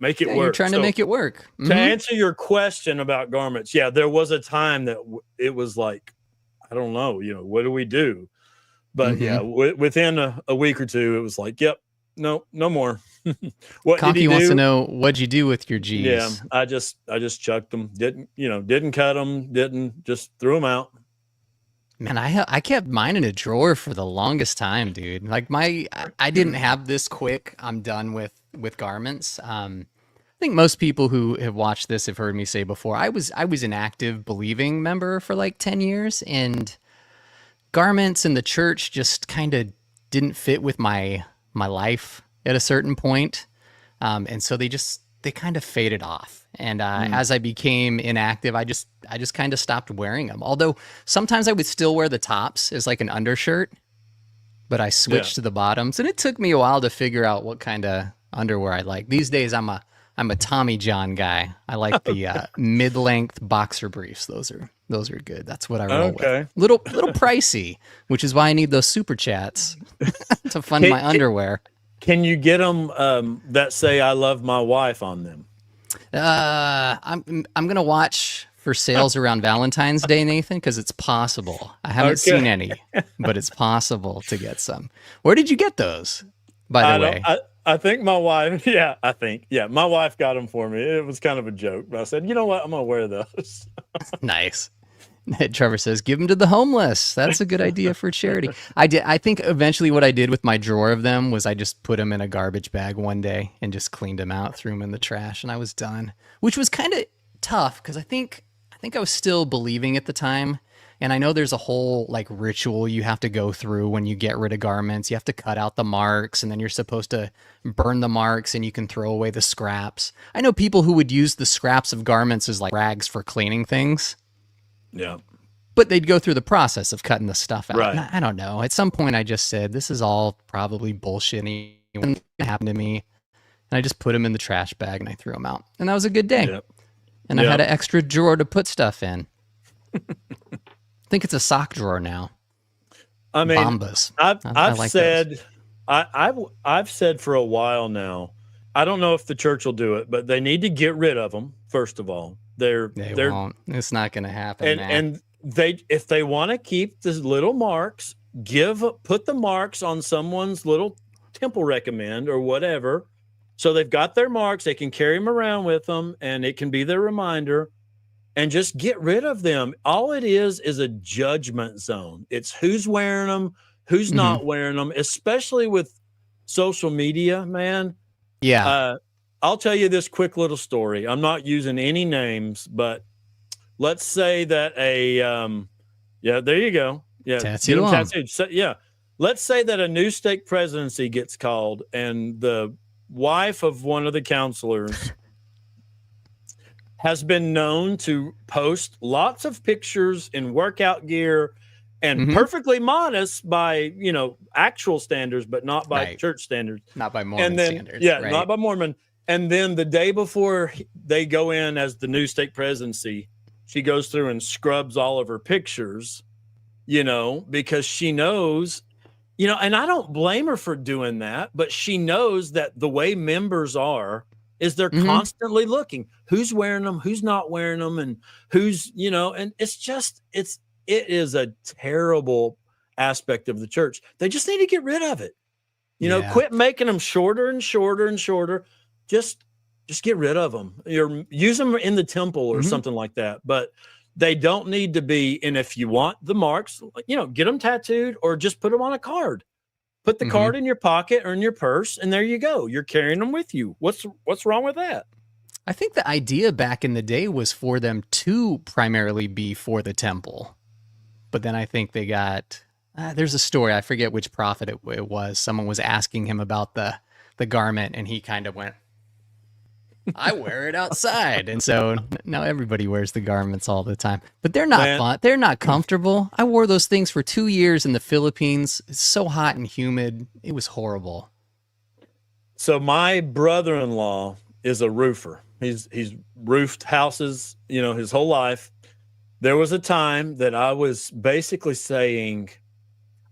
make it work. You're trying to make it work. To answer your question about garments. Yeah. There was a time that it was like, I don't know, what do we do? But yeah, within a week or two, it was like, yep, no more. What Conky did he wants do? to know, what'd you do with your G's? Yeah, I just chucked them. Didn't cut them. Just threw them out. Man, I kept mine in a drawer for the longest time, dude. Like I didn't have this quick. I'm done with garments. I think most people who have watched this have heard me say before. I was an active believing member for like 10 years, and garments in the church just kind of didn't fit with my life at a certain point. And so they kind of faded off. And as I became inactive, I just kind of stopped wearing them. Although sometimes I would still wear the tops as like an undershirt, but I switched to the bottoms. And it took me a while to figure out what kind of underwear I like. These days I'm a Tommy John guy. I like the mid-length boxer briefs. Those are good. That's what I roll with. Little pricey, which is why I need those super chats to fund my underwear. Can you get them that say "I love my wife" on them? I'm gonna watch for sales around Valentine's Day, Nathan, because it's possible. I haven't seen any, but it's possible to get some. Where did you get those, by the way? I think my wife. Yeah, my wife got them for me. It was kind of a joke, but I said, you know what, I'm gonna wear those. Nice. Trevor says, give them to the homeless. That's a good idea for charity. I think eventually what I did with my drawer of them was I just put them in a garbage bag one day and just cleaned them out, threw them in the trash, and I was done. Which was kind of tough because I think I was still believing at the time. And I know there's a whole like ritual you have to go through when you get rid of garments. You have to cut out the marks, and then you're supposed to burn the marks, and you can throw away the scraps. I know people who would use the scraps of garments as like rags for cleaning things. Yeah. But they'd go through the process of cutting the stuff out. Right. I don't know. At some point, I just said, this is all probably bullshit. It happened to me. And I just put them in the trash bag and I threw them out. And that was a good day. Yep. And I had an extra drawer to put stuff in. I think it's a sock drawer now. I mean, Bombas. I've like those. said, I've said for a while now, I don't know if the church will do it, but they need to get rid of them. First of all, They won't. It's not going to happen, man. and if they want to keep the little marks, put the marks on someone's little temple recommend or whatever. So they've got their marks, they can carry them around with them, and it can be their reminder. And just get rid of them. All it is a judgment zone. It's who's wearing them, who's not wearing them, especially with social media, man. Yeah. I'll tell you this quick little story. I'm not using any names, but let's say that yeah, there you go. Yeah, Tattoo get them 'em. tattooed. So, yeah, let's say that a new stake presidency gets called, and the wife of one of the counselors has been known to post lots of pictures in workout gear and perfectly modest by, actual standards, but not by church standards. Not by Mormon standards. Yeah, right? Not by Mormon. And then the day before they go in as the new stake presidency, she goes through and scrubs all of her pictures, because she knows, and I don't blame her for doing that, but she knows that the way members are is they're constantly looking who's wearing them, who's not wearing them, and who's, and it is a terrible aspect of the church. They just need to get rid of it. Quit making them shorter and shorter and shorter. Just get rid of them. Use them in the temple or something like that. But they don't need to be. And if you want the marks, get them tattooed or just put them on a card. Put the card in your pocket or in your purse, and there you go. You're carrying them with you. What's wrong with that? I think the idea back in the day was for them to primarily be for the temple. But then I think they got... there's a story. I forget which prophet it was. Someone was asking him about the garment, and he kind of went, I wear it outside. And so now everybody wears the garments all the time. But they're not fun. They're not comfortable. I wore those things for 2 years in the Philippines. It's so hot and humid. It was horrible. So my brother-in-law is a roofer. He's roofed houses, his whole life. There was a time that I was basically saying,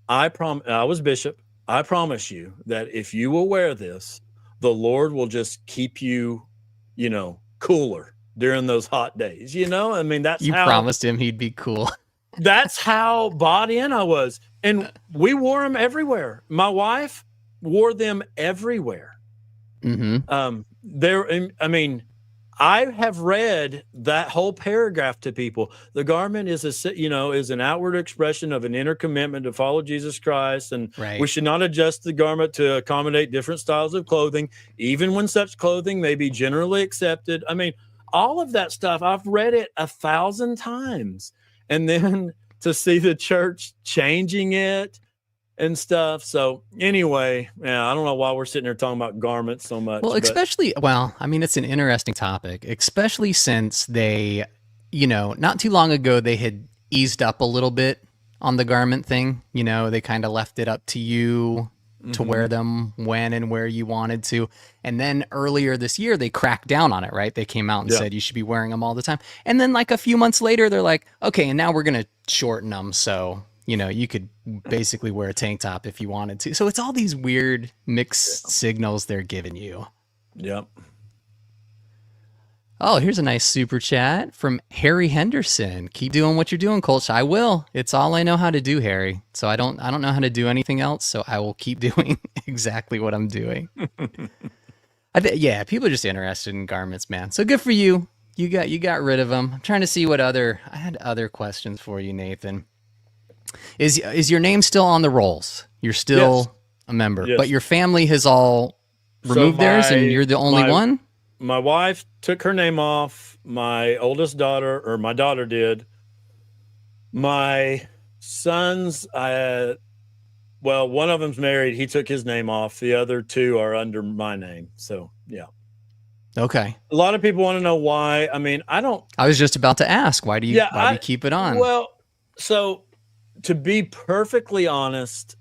I was bishop. I promise you that if you will wear this, the Lord will just keep you, cooler during those hot days. I mean, that's you how promised him he'd be cool. That's how bought in I was. And we wore them everywhere. My wife wore them everywhere. I have read that whole paragraph to people. The garment is an outward expression of an inner commitment to follow Jesus Christ. And we should not adjust the garment to accommodate different styles of clothing, even when such clothing may be generally accepted. I mean, all of that stuff, I've read it 1,000 times. And then to see the church changing it and stuff. So anyway, I don't know why we're sitting here talking about garments so much. Well, it's an interesting topic, especially since they, not too long ago, they had eased up a little bit on the garment thing. They kind of left it up to you to wear them when and where you wanted to. And then earlier this year, they cracked down on it, right? They came out and said you should be wearing them all the time. And then like a few months later, they're like, okay, and now we're going to shorten them. So you could basically wear a tank top if you wanted to. So it's all these weird mixed signals they're giving you. Yep. Oh, here's a nice super chat from Harry Henderson. Keep doing what you're doing, Cultch. I will. It's all I know how to do, Harry. So I don't know how to do anything else. So I will keep doing exactly what I'm doing. People are just interested in garments, man. So good for you. You got rid of them. I'm trying to see I had other questions for you, Nathan. Is your name still on the rolls? You're still a member, but your family has all removed theirs, and you're the only one? My wife took her name off. My oldest daughter, or my daughter did. My sons, one of them's married. He took his name off. The other two are under my name. So, yeah. Okay. A lot of people want to know why. I mean, I was just about to ask, why do you keep it on? Well, so to be perfectly honest,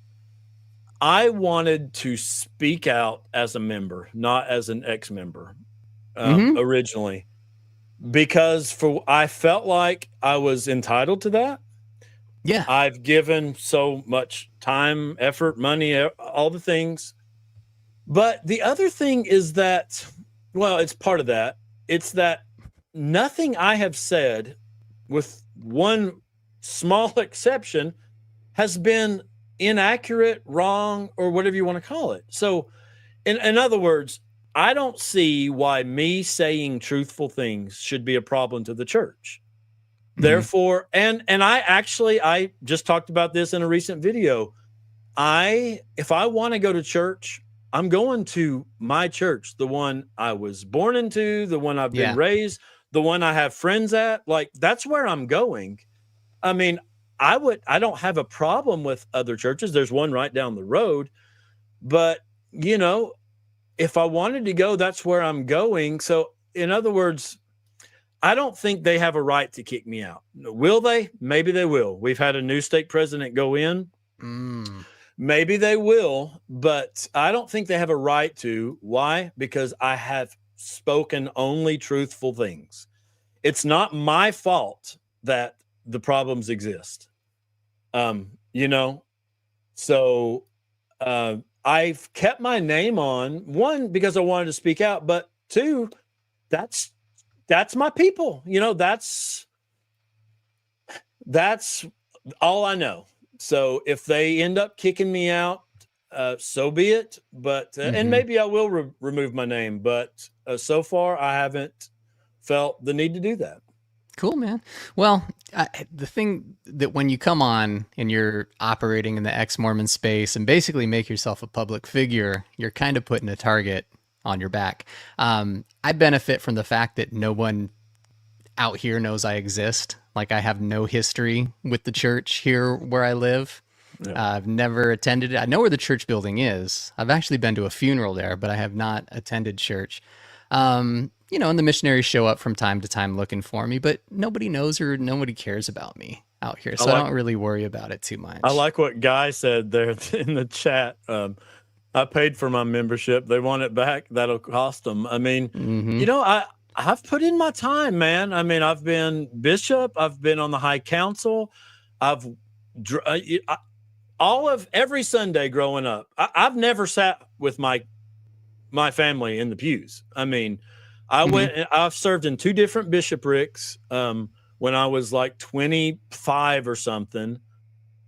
I wanted to speak out as a member, not as an ex-member originally, because I felt like I was entitled to that. Yeah. I've given so much time, effort, money, all the things. But the other thing is that, well, it's part of that. It's that nothing I have said, with one small exception, has been inaccurate, wrong, or whatever you want to call it. So, in other words, I don't see why me saying truthful things should be a problem to the church. Therefore, and I just talked about this in a recent video. If I want to go to church, I'm going to my church, the one I was born into, the one I've been raised, the one I have friends at. Like, that's where I'm going. I mean, I don't have a problem with other churches. There's one right down the road, but if I wanted to go, that's where I'm going. So in other words, I don't think they have a right to kick me out. Will they? Maybe they will. We've had a new stake president go in. Maybe they will, but I don't think they have a right to. Why? Because I have spoken only truthful things. It's not my fault that the problems exist. So I've kept my name on, one, because I wanted to speak out, but two, that's my people. That's all I know. So if they end up kicking me out, so be it. But and maybe I will remove my name. But so far, I haven't felt the need to do that. Cool, man. Well, the thing that when you come on and you're operating in the ex-Mormon space and basically make yourself a public figure, you're kind of putting a target on your back. I benefit from the fact that no one out here knows I exist. Like, I have no history with the church here where I live. Yeah. I've never attended it. I know where the church building is. I've actually been to a funeral there, but I have not attended church. And the missionaries show up from time to time looking for me, but nobody knows or nobody cares about me out here. So I don't really worry about it too much. I like what Guy said there in the chat. I paid for my membership. They want it back. That'll cost them. I mean, I've put in my time, man. I mean, I've been bishop. I've been on the high council. Every Sunday growing up, I've never sat with my family in the pews. I mean, I've served in 2 different bishoprics when I was like 25 or something.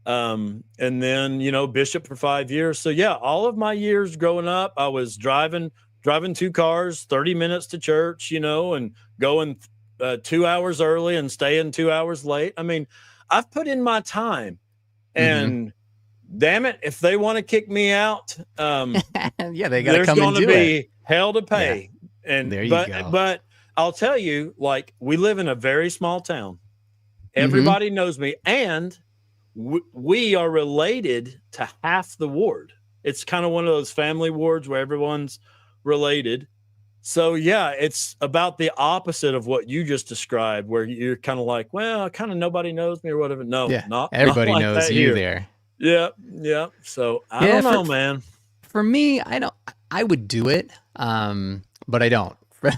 And then, bishop for 5 years. So yeah, all of my years growing up, I was driving 2 cars, 30 minutes to church, and going 2 hours early and staying 2 hours late. I mean, I've put in my time, and damn it, if they want to kick me out, yeah, they got to come and do it. There's going to be hell to pay. Yeah. And there you go. But I'll tell you, like, we live in a very small town. Everybody knows me, and we are related to half the ward. It's kind of one of those family wards where everyone's related. So yeah, it's about the opposite of what you just described, where you're kind of like, well, kind of nobody knows me or whatever. No, not everybody not like knows you here. there. Yeah. So I don't know, man. For me, I would do it, but I don't,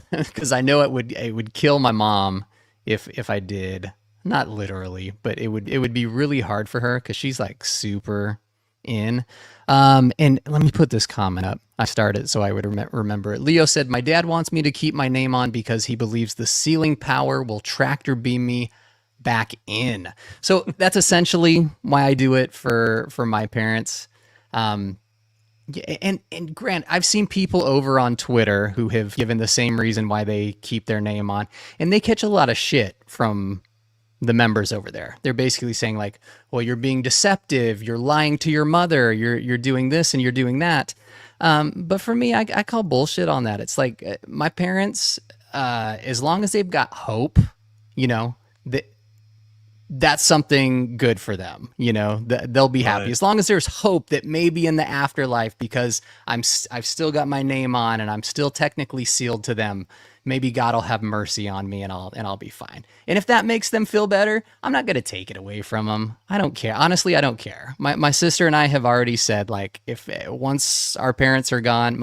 because I know it would kill my mom if I did. Not literally, but it would be really hard for her because she's like super in. And let me put this comment up. I started so I would remember it. Leo said, "My dad wants me to keep my name on because he believes the sealing power will tractor beam me back in." So that's essentially why I do it for my parents. And Grant, I've seen people over on Twitter who have given the same reason why they keep their name on, and they catch a lot of shit from the members over there. They're basically saying like, well, you're being deceptive, you're lying to your mother, you're doing this and you're doing that. But for me, I call bullshit on that. It's like my parents, as long as they've got hope, that's something good for them. They'll be happy as long as there's hope that maybe in the afterlife, because I've still got my name on and I'm still technically sealed to them. maybe God will have mercy on me and I'll be fine. And if that makes them feel better, I'm not going to take it away from them. I don't care. Honestly, I don't care. My sister and I have already said, like, if once our parents are gone,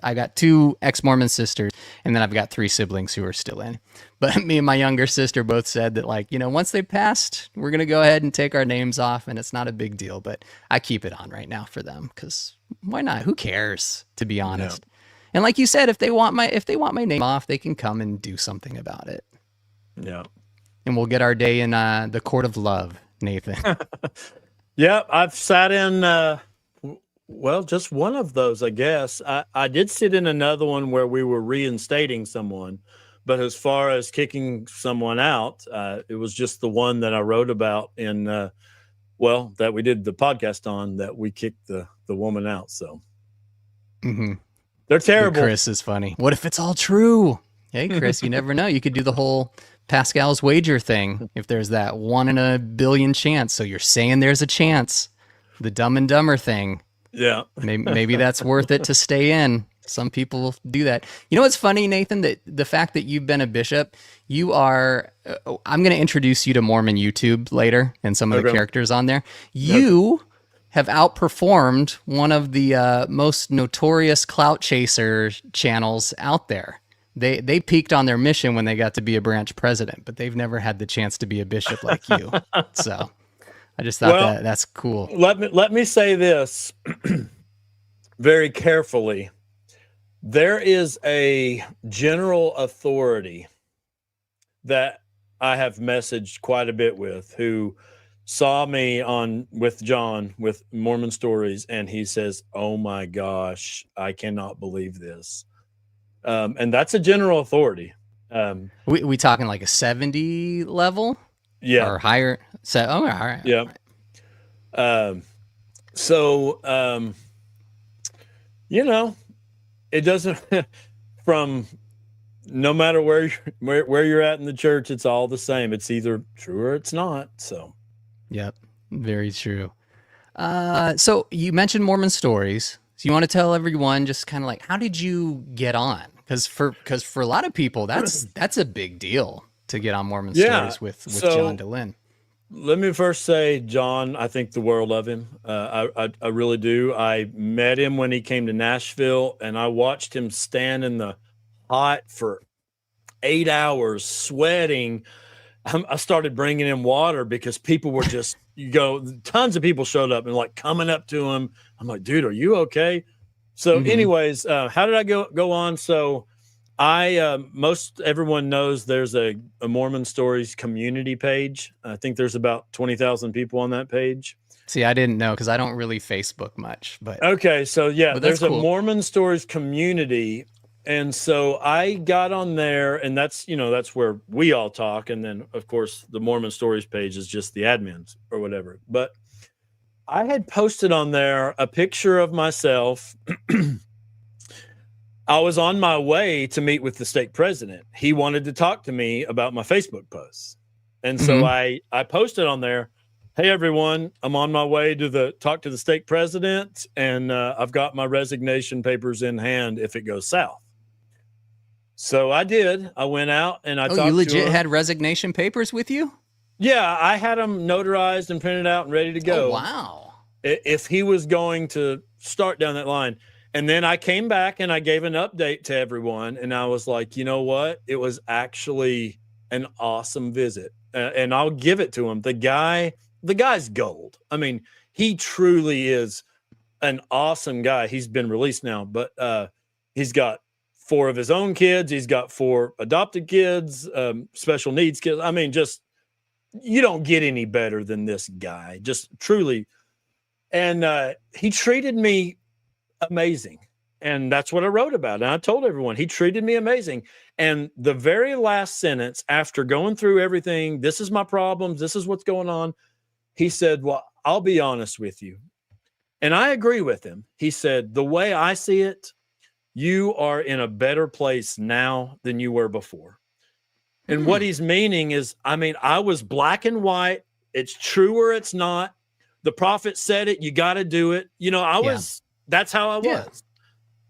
I got 2 ex-Mormon sisters, and then I've got 3 siblings who are still in. But me and my younger sister both said that, like, once they passed, we're going to go ahead and take our names off, and it's not a big deal. But I keep it on right now for them, because why not? Who cares, to be honest? Yeah. And like you said, if they want my name off, they can come and do something about it. Yeah. And we'll get our day in the court of love, Nathan. Yeah, I've sat in just one of those, I guess. I did sit in another one where we were reinstating someone, but as far as kicking someone out, it was just the one that I wrote about in, that we did the podcast on, that we kicked the woman out. So they're terrible. Chris is funny. What if it's all true? Hey, Chris, you never know. You could do the whole Pascal's wager thing if there's that 1 in a billion chance. So you're saying there's a chance. The Dumb and Dumber thing. Yeah. maybe that's worth it to stay in. Some people do that. You know what's funny, Nathan? That the fact that you've been a bishop, you are. I'm going to introduce you to Mormon YouTube later and some of the characters on there. You have outperformed one of the most notorious clout chaser channels out there. They peaked on their mission when they got to be a branch president, but they've never had the chance to be a bishop like you. So I just thought that's cool. Let me say this very carefully. There is a general authority that I have messaged quite a bit with, who saw me with John with Mormon Stories, and he says, "Oh my gosh, I cannot believe this." And that's a general authority. We talking like a 70 level? Yeah. Or higher? So, all right. Yeah. All right. It doesn't from no matter where you're at in the church, it's all the same. It's either true or it's not. So, yep, very true. So you mentioned Mormon Stories. So you want to tell everyone just kind of like, how did you get on? Because for a lot of people, that's a big deal to get on Mormon Stories with John DeLynn. Let me first say, John, I think the world of him. I really do. I met him when he came to Nashville, and I watched him stand in the hot for 8 hours, sweating. I started bringing him water because people were just, tons of people showed up and like coming up to him. I'm like, dude, are you okay? So anyways, how did I go on? So most everyone knows there's a Mormon Stories community page. I think there's about 20,000 people on that page. See, I didn't know because I don't really Facebook much, but okay. So yeah, there's cool. a Mormon Stories community. And so I got on there, and that's where we all talk. And then of course the Mormon Stories page is just the admins or whatever. But I had posted on there a picture of myself. I was on my way to meet with the stake president. He wanted to talk to me about my Facebook posts. And so I posted on there, "Hey everyone, I'm on my way to talk to the stake president, and I've got my resignation papers in hand if it goes south." So I did. I went out and I talked to her. You legit had resignation papers with you? Yeah, I had them notarized and printed out and ready to go. Oh, wow. If he was going to start down that line. And then I came back and I gave an update to everyone. And I was like, you know what? It was actually an awesome visit. And I'll give it to him. The guy's gold. I mean, he truly is an awesome guy. He's been released now, but he's got 4 of his own kids. He's got 4 adopted kids, special needs kids. I mean, just, you don't get any better than this guy, just truly. And he treated me amazing. And that's what I wrote about. And I told everyone he treated me amazing. And the very last sentence, after going through everything, this is my problems, this is what's going on, he said, "Well, I'll be honest with you." And I agree with him. He said, "The way I see it, you are in a better place now than you were before." And what he's meaning is, I mean, I was black and white. It's true or it's not. The prophet said it. You got to do it. That's how I was.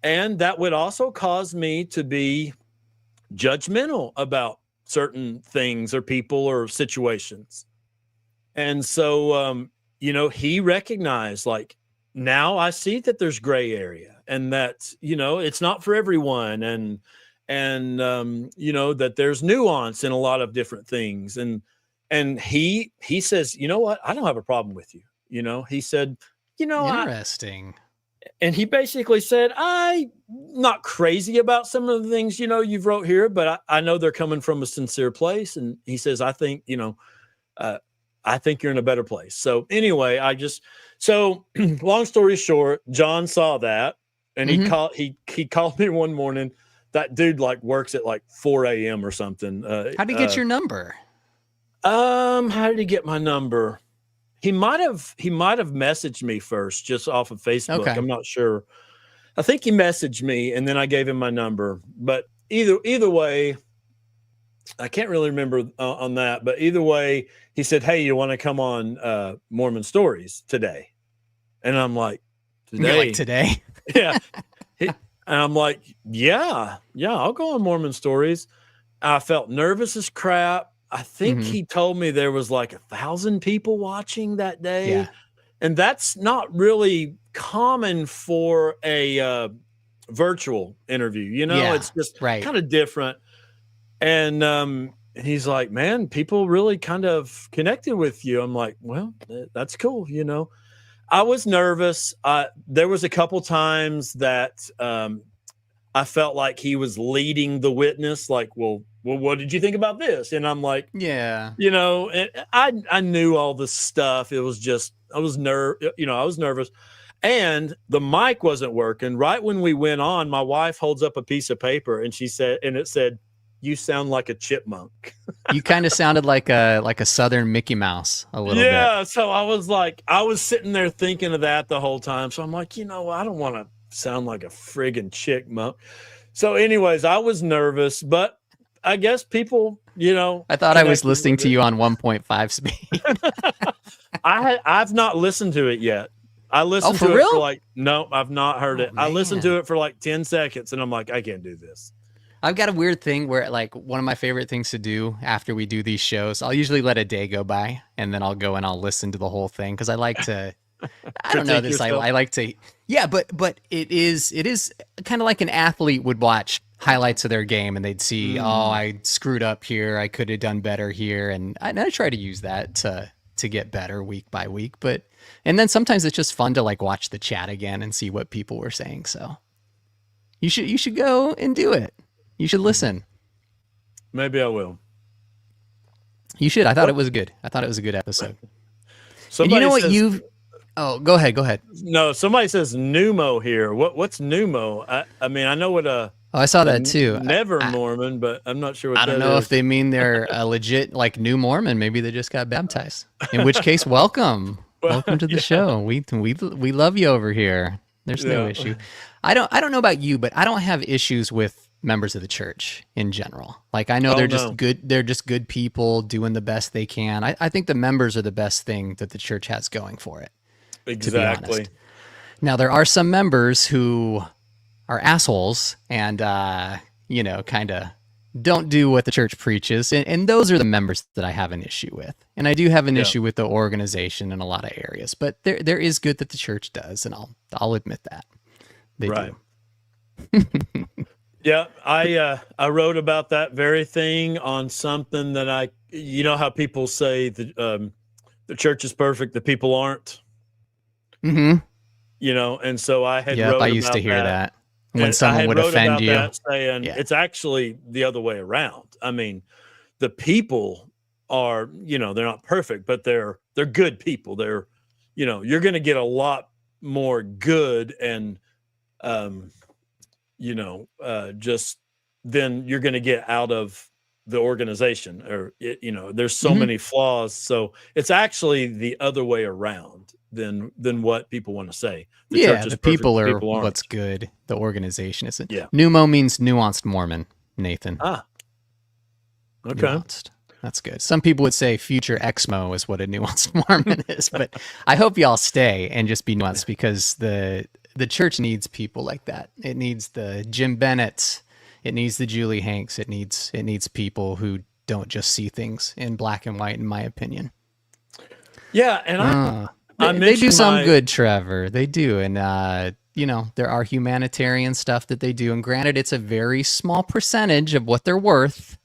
And that would also cause me to be judgmental about certain things or people or situations. And so, he recognized, like, now I see that there's gray area and that, it's not for everyone. And that there's nuance in a lot of different things. And he says, you know what? I don't have a problem with you. He said, Interesting. and he basically said, I'm not crazy about some of the things, you've wrote here, but I know they're coming from a sincere place. And he says, I think, I think you're in a better place. So anyway, long story short, John saw that and he called me one morning. That dude like works at like 4 a.m. or something. How'd he get your number? How did he get my number? He might have messaged me first, just off of Facebook. Okay. I'm not sure. I think he messaged me and then I gave him my number. But either way, I can't really remember on that. But either way, he said, "Hey, you want to come on Mormon Stories today?" And I'm like, "Today? You're like, today?" Yeah. And I'm like, yeah, I'll go on Mormon Stories. I felt nervous as crap. I think he told me there was like 1,000 people watching that day. Yeah. And that's not really common for a virtual interview. It's just kind of different. And he's like, man, people really kind of connected with you. I'm like, well, that's cool. I was nervous. There was a couple times that I felt like he was leading the witness, like, well, what did you think about this? And I'm like, yeah, I knew all this stuff. It was just, I was nervous. And the mic wasn't working. Right when we went on, my wife holds up a piece of paper and it said, "You sound like a chipmunk." You kind of sounded like a Southern Mickey Mouse a little bit. Yeah. So I was sitting there thinking of that the whole time. So I'm like, I don't want to sound like a friggin' chipmunk. So anyways, I was nervous, but I guess people, I thought I was listening to you on 1.5 speed. I've not listened to it yet. I listened to it for like, no, I've not heard it. Man. I listened to it for like 10 seconds and I'm like, I can't do this. I've got a weird thing where like one of my favorite things to do after we do these shows, I'll usually let a day go by and then I'll go and I'll listen to the whole thing. Cause I like to, I don't know this. I like to, yeah, but it is kind of like an athlete would watch highlights of their game and they'd see, oh, I screwed up here. I could have done better here. And I try to use that to get better week by week. And then sometimes it's just fun to like watch the chat again and see what people were saying. So you should go and do it. You should listen. Maybe I will. You should. I thought it was good. I thought it was a good episode. And you know what you've... Oh, go ahead. No, somebody says pneumo here. What's pneumo? I mean, I know what I saw that too. Never Mormon, but I'm not sure what that is. I don't know if they mean they're a legit like new Mormon. Maybe they just got baptized. In which case, welcome. Welcome to the show. We love you over here. There's no issue. I don't know about you, but I don't have issues with members of the church in general. Like I know they're just good. They're just good people doing the best they can. I think the members are the best thing that the church has going for it. Exactly. Now there are some members who are assholes and, kind of don't do what the church preaches. And those are the members that I have an issue with. And I do have an issue with the organization in a lot of areas, but there is good that the church does. And I'll admit that they do. Yeah. I wrote about that very thing on something that how people say the church is perfect, the people aren't. Mm-hmm. And so I had wrote I used about to hear that. When and someone would offend you, saying it's actually the other way around. I mean, the people are, they're not perfect, but they're good people. They're, you're going to get a lot more good and, just than you're going to get out of the organization or, there's so many flaws. So it's actually the other way around than what people want to say. The people are what's good. The organization isn't. Yeah. Pneumo means nuanced Mormon, Nathan. Ah. Okay. Nuanced. That's good. Some people would say future Exmo is what a nuanced Mormon is, but I hope y'all stay and just be nuanced because the church needs people like that. It needs the Jim Bennett's. It needs the Julie Hanks. It needs people who don't just see things in black and white, in my opinion. Yeah, and they do some good, Trevor. They do, and you know, there are humanitarian stuff that they do, and granted, it's a very small percentage of what they're worth,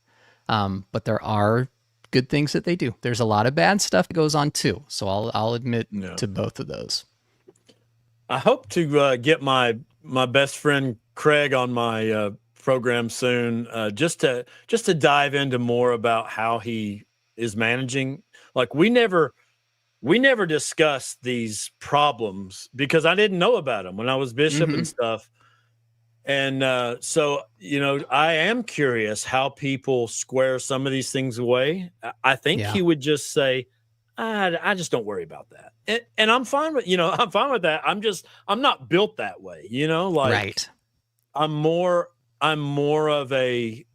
but there are good things that they do. There's a lot of bad stuff that goes on too, so I'll admit to both of those. I hope to get my best friend Craig on my program soon, just to dive into more about how he is managing. Like we never discussed these problems because I didn't know about them when I was bishop and stuff. And so, you know, I am curious how people square some of these things away. I think he would just say, I just don't worry about that. And I'm fine with, I'm fine with that. I'm not built that way, like right. I'm more of a,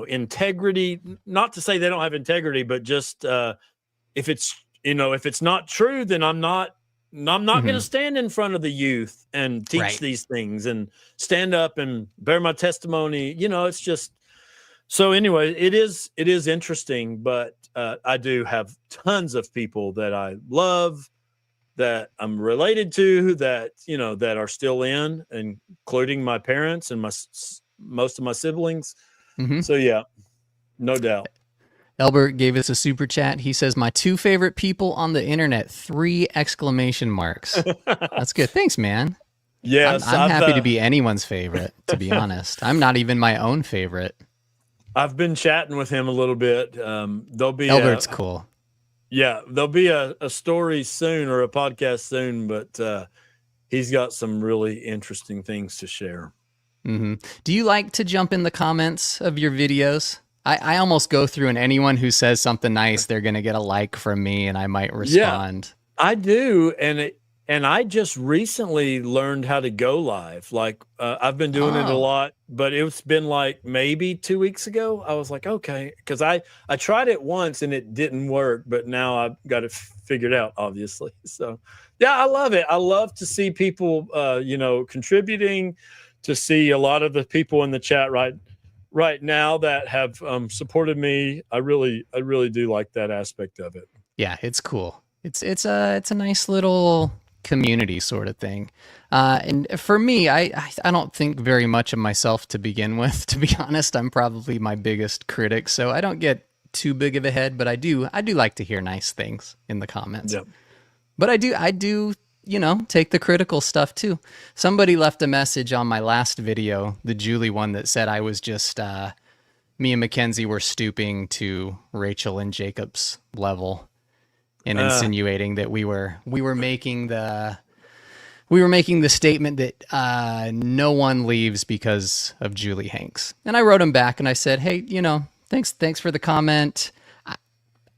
integrity, not to say they don't have integrity, but just, if it's not true, then I'm not going to stand in front of the youth and teach these things and stand up and bear my testimony. It's just, so anyway, it is interesting, but I do have tons of people that I love, that I'm related to, that, that are still in, including my parents and most of my siblings. So yeah, no doubt. Elbert gave us a super chat. He says, my 2 favorite people on the internet, 3 exclamation marks. That's good. Thanks, man. Yes. I'm happy to be anyone's favorite, to be honest. I'm not even my own favorite. I've been chatting with him a little bit. There'll be Elbert's cool. Yeah, there'll be a story soon or a podcast soon, but he's got some really interesting things to share. Do you like to jump in the comments of your videos? I almost go through, and anyone who says something nice, they're going to get a like from me, and I might respond. Yeah, I do, and I just recently learned how to go live. Like I've been doing it a lot, but it's been like maybe 2 weeks ago. I was like, okay, because I tried it once and it didn't work, but now I've got it figured out, obviously. So yeah, I love it. I love to see people, contributing, to see a lot of the people in the chat right now that have supported me. I really do like that aspect of it. Yeah, it's cool. It's a nice little community sort of thing. And for me, I don't think very much of myself to begin with, to be honest. I'm probably my biggest critic, so I don't get too big of a head, but I do like to hear nice things in the comments. Yep. But I do take the critical stuff too. Somebody left a message on my last video, the Julie one, that said I was just me and Mackenzie were stooping to Rachel and Jacob's level, and insinuating that we were making the statement that no one leaves because of Julie Hanks. And I wrote him back and I said, hey, thanks for the comment.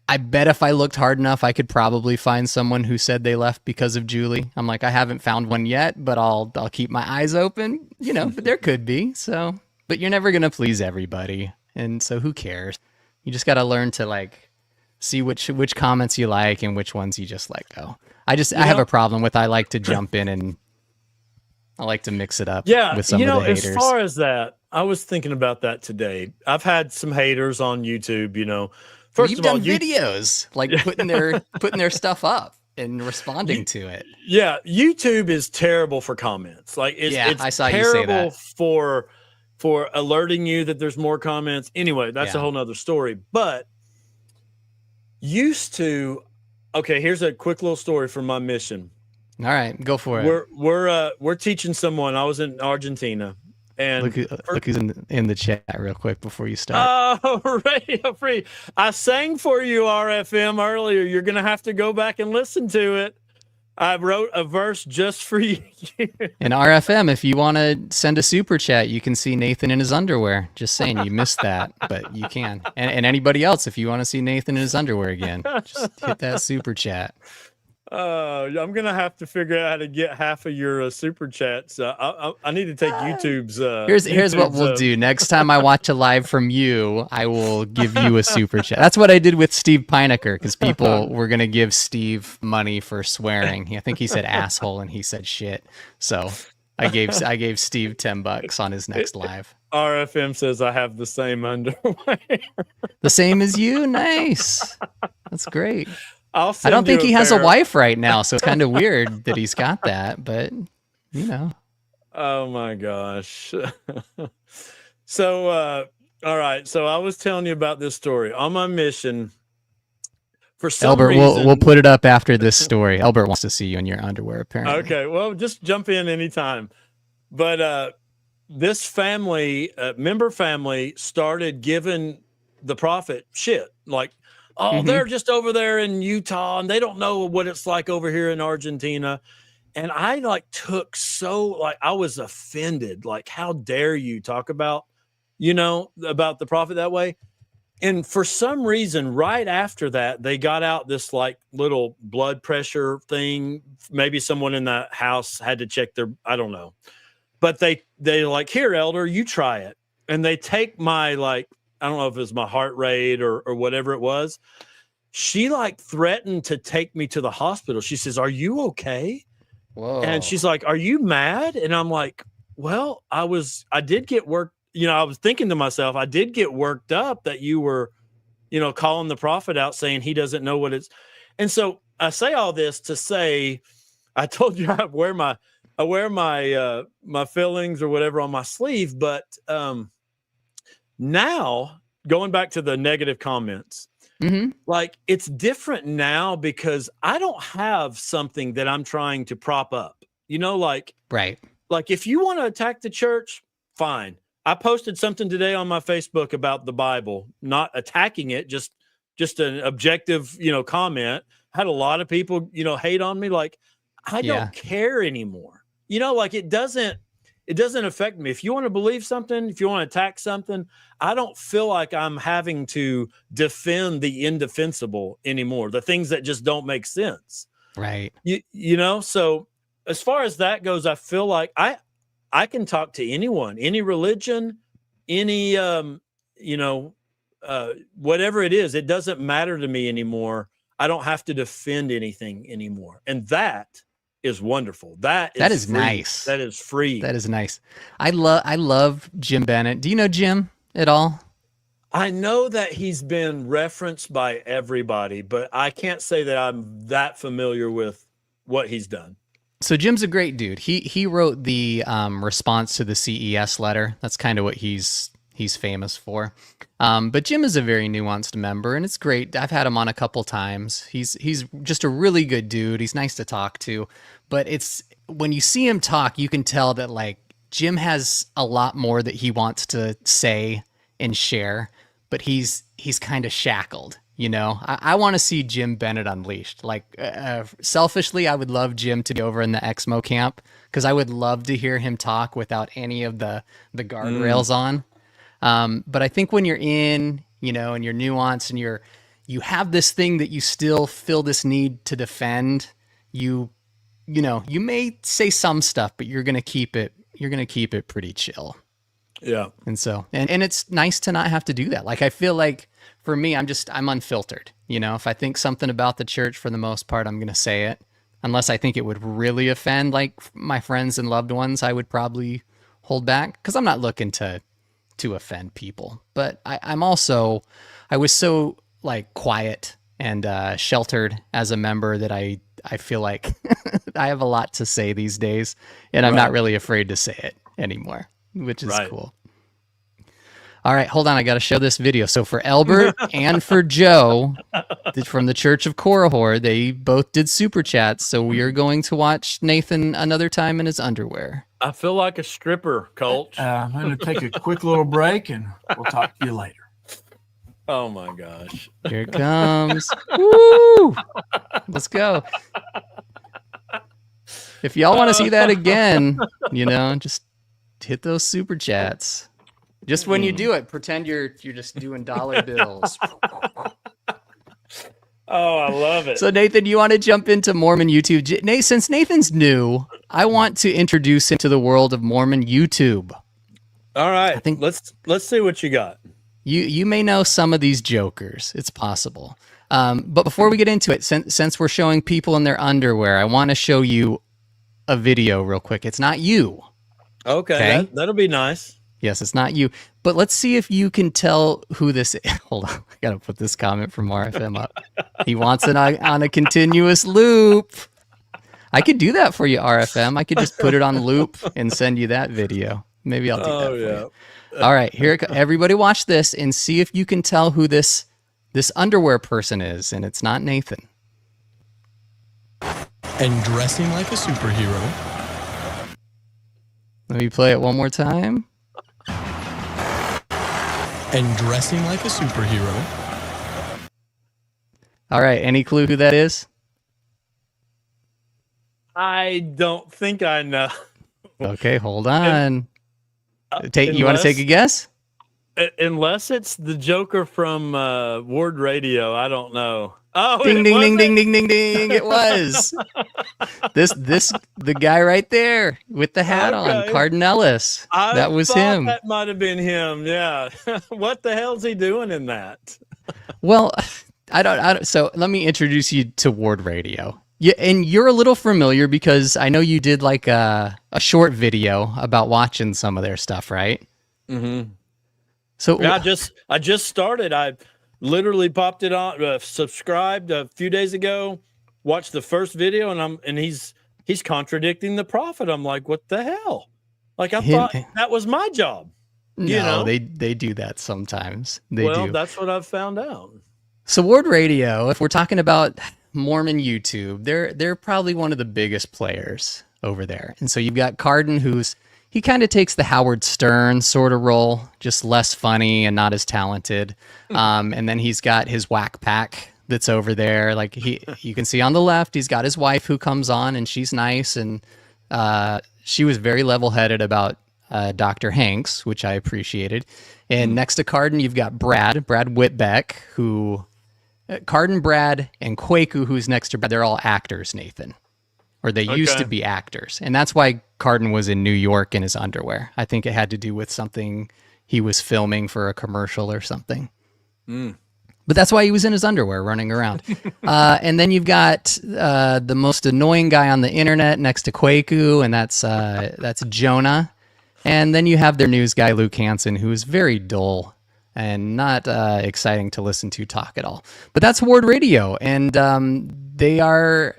I bet if I looked hard enough, I could probably find someone who said they left because of Julie. I'm like, I haven't found one yet, but I'll keep my eyes open, but there could be. So, but you're never going to please everybody. And so who cares? You just got to learn to see which comments you like and which ones you just let go. I have a problem with, I like to jump in and I like to mix it up with some of the haters. As far as that, I was thinking about that today. I've had some haters on YouTube, First of all, you've done videos like putting their stuff up and responding to it. Yeah, YouTube is terrible for comments. Like it's I saw terrible you say that. for alerting you that there's more comments. Anyway, that's a whole nother story. But okay, here's a quick little story from my mission. All right, go for it. We're teaching someone. I was in Argentina. And look who's in the chat real quick before you start. Oh, Radio Free. I sang for you, RFM, earlier. You're going to have to go back and listen to it. I wrote a verse just for you. And RFM, if you want to send a super chat, you can see Nathan in his underwear. Just saying, you missed that, but you can. And anybody else, if you want to see Nathan in his underwear again, just hit that super chat. I'm gonna have to figure out how to get half of your super chats. I need to take YouTube's. Here's what we'll do. Next time I watch a live from you, I will give you a super chat. That's what I did with Steve Pinecker, because people were gonna give Steve money for swearing. I think he said asshole and he said shit. So I gave Steve $10 on his next live. RFM says I have the same underwear. The same as you? Nice. That's great. I'll I don't send you think he has a pair. wife right now, so it's kind of weird that he's got that, but you know. Oh my gosh. So all right. So I was telling you about this story. On my mission, for some Albert, reason, we'll put it up after this story. Albert wants to see you in your underwear, apparently. okay, well, just jump in anytime. But this family, member family, started giving the prophet shit. Like, oh, they're just over there in Utah and they don't know what it's like over here in Argentina. And I I was offended. Like, how dare you talk about, about the prophet that way? And for some reason, right after that, they got out this like little blood pressure thing. Maybe someone in the house had to check I don't know. But they like, here, elder, you try it. And they take my, like, I don't know if it was my heart rate or whatever it was. She like threatened to take me to the hospital. She says, are you okay? Whoa. And she's like, are you mad? And I'm like, well, I did get worked. I was thinking to myself, I did get worked up that you were, calling the prophet out saying he doesn't know what it's. And so I say all this to say, I told you I wear my my fillings or whatever on my sleeve. But now going back to the negative comments, like it's different now because I don't have something that I'm trying to prop up, Right. Like if you want to attack the church, fine. I posted something today on my Facebook about the Bible, not attacking it, just an objective, comment. Had a lot of people, hate on me. Like, I don't care anymore. Like it doesn't affect me. If you want to believe something, if you want to attack something, I don't feel like I'm having to defend the indefensible anymore. The things that just don't make sense. Right. So as far as that goes, I feel like I can talk to anyone, any religion, any, whatever it is. It doesn't matter to me anymore. I don't have to defend anything anymore. And that is wonderful. That is free. Nice. That is free. That is nice. I love Jim Bennett. Do you know Jim at all? I know that he's been referenced by everybody, but I can't say that I'm that familiar with what he's done. So Jim's a great dude. He wrote the response to the CES letter. That's kind of what he's famous for. But Jim is a very nuanced member, and it's great. I've had him on a couple times. He's just a really good dude. He's nice to talk to. But it's when you see him talk, you can tell that like Jim has a lot more that he wants to say and share, but he's kind of shackled. I want to see Jim Bennett unleashed. Like, selfishly, I would love Jim to be over in the Exmo camp because I would love to hear him talk without any of the guardrails on. But I think when you're in, and you're nuanced and you have this thing that you still feel this need to defend, you may say some stuff, but you're going to keep it pretty chill. Yeah. And so, and it's nice to not have to do that. Like, I feel like for me, I'm unfiltered. If I think something about the church, for the most part, I'm going to say it. Unless I think it would really offend like my friends and loved ones, I would probably hold back because I'm not looking to offend people. But I was so like quiet and sheltered as a member that I feel like I have a lot to say these days, and I'm not really afraid to say it anymore, which is cool. All right, hold on. I got to show this video. So for Albert and for Joe from the Church of Korihor, they both did super chats. So we are going to watch Nathan another time in his underwear. I feel like a stripper, Cultch. I'm going to take a quick little break and we'll talk to you later. Oh my gosh. Here it comes. Woo! Let's go. If y'all want to see that again, just hit those super chats. Just when you do it, pretend you're just doing dollar bills. Oh, I love it. So Nathan, you want to jump into Mormon YouTube? Since Nathan's new, I want to introduce him to the world of Mormon YouTube. All right. I think let's see what you got. You may know some of these jokers. It's possible. But before we get into it, since we're showing people in their underwear, I want to show you a video real quick. It's not you. Okay, Okay. that'll be nice. Yes, it's not you. But let's see if you can tell who this is. Hold on. I got to put this comment from RFM up. He wants it on a continuous loop. I could do that for you, RFM. I could just put it on loop and send you that video. Maybe I'll do that for you. All right, here it goes. Everybody watch this and see if you can tell who this underwear person is, and it's not Nathan. And dressing like a superhero. Let me play it one more time. And dressing like a superhero. All right, any clue who that is? I don't think I know. Okay, hold on. You want to take a guess? Unless it's the Joker from Ward Radio, I don't know. Oh, ding ding ding ding ding ding ding! It was the guy right there with the hat on, Cardinellis. That was him. That might have been him. Yeah. What the hell's he doing in that? Well, I don't. So let me introduce you to Ward Radio. Yeah, and you're a little familiar because I know you did like a short video about watching some of their stuff, right? Mm-hmm. So yeah, I just started. I literally popped it on, subscribed a few days ago, watched the first video, and he's contradicting the prophet. I'm like, what the hell? Like I thought that was my job. No, they do that sometimes. They do. That's what I've found out. So Ward Radio, if we're talking about Mormon YouTube, they're probably one of the biggest players over there. And so you've got Cardin, he kind of takes the Howard Stern sort of role, just less funny and not as talented. And then he's got his whack pack that's over there. Like you can see on the left, he's got his wife who comes on and she's nice. And she was very level-headed about Dr. Hanks, which I appreciated. And next to Cardin, you've got Brad Whitbeck, who Cardin, Brad, and Kwaku, who's next to Brad, they're all actors, Nathan. Or they used to be actors. And that's why Cardin was in New York in his underwear. I think it had to do with something he was filming for a commercial or something. But that's why he was in his underwear running around. And then you've got the most annoying guy on the internet next to Kwaku, and that's Jonah. And then you have their news guy, Luke Hansen, who is very dull and not exciting to listen to talk at all. But that's Ward Radio, and they are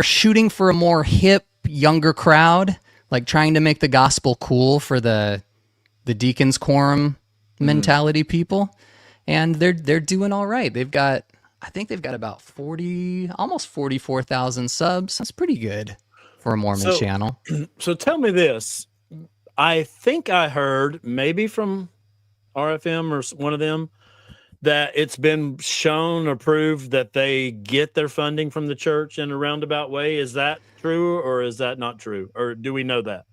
shooting for a more hip, younger crowd, like trying to make the gospel cool for the deacons quorum mentality people, and they're doing all right. I think they've got about 40, almost 44,000 subs. That's pretty good for a Mormon channel. So tell me this. I think I heard maybe from RFM or one of them that it's been shown or proved that they get their funding from the church in a roundabout way. Is that true or is that not true? Or do we know that?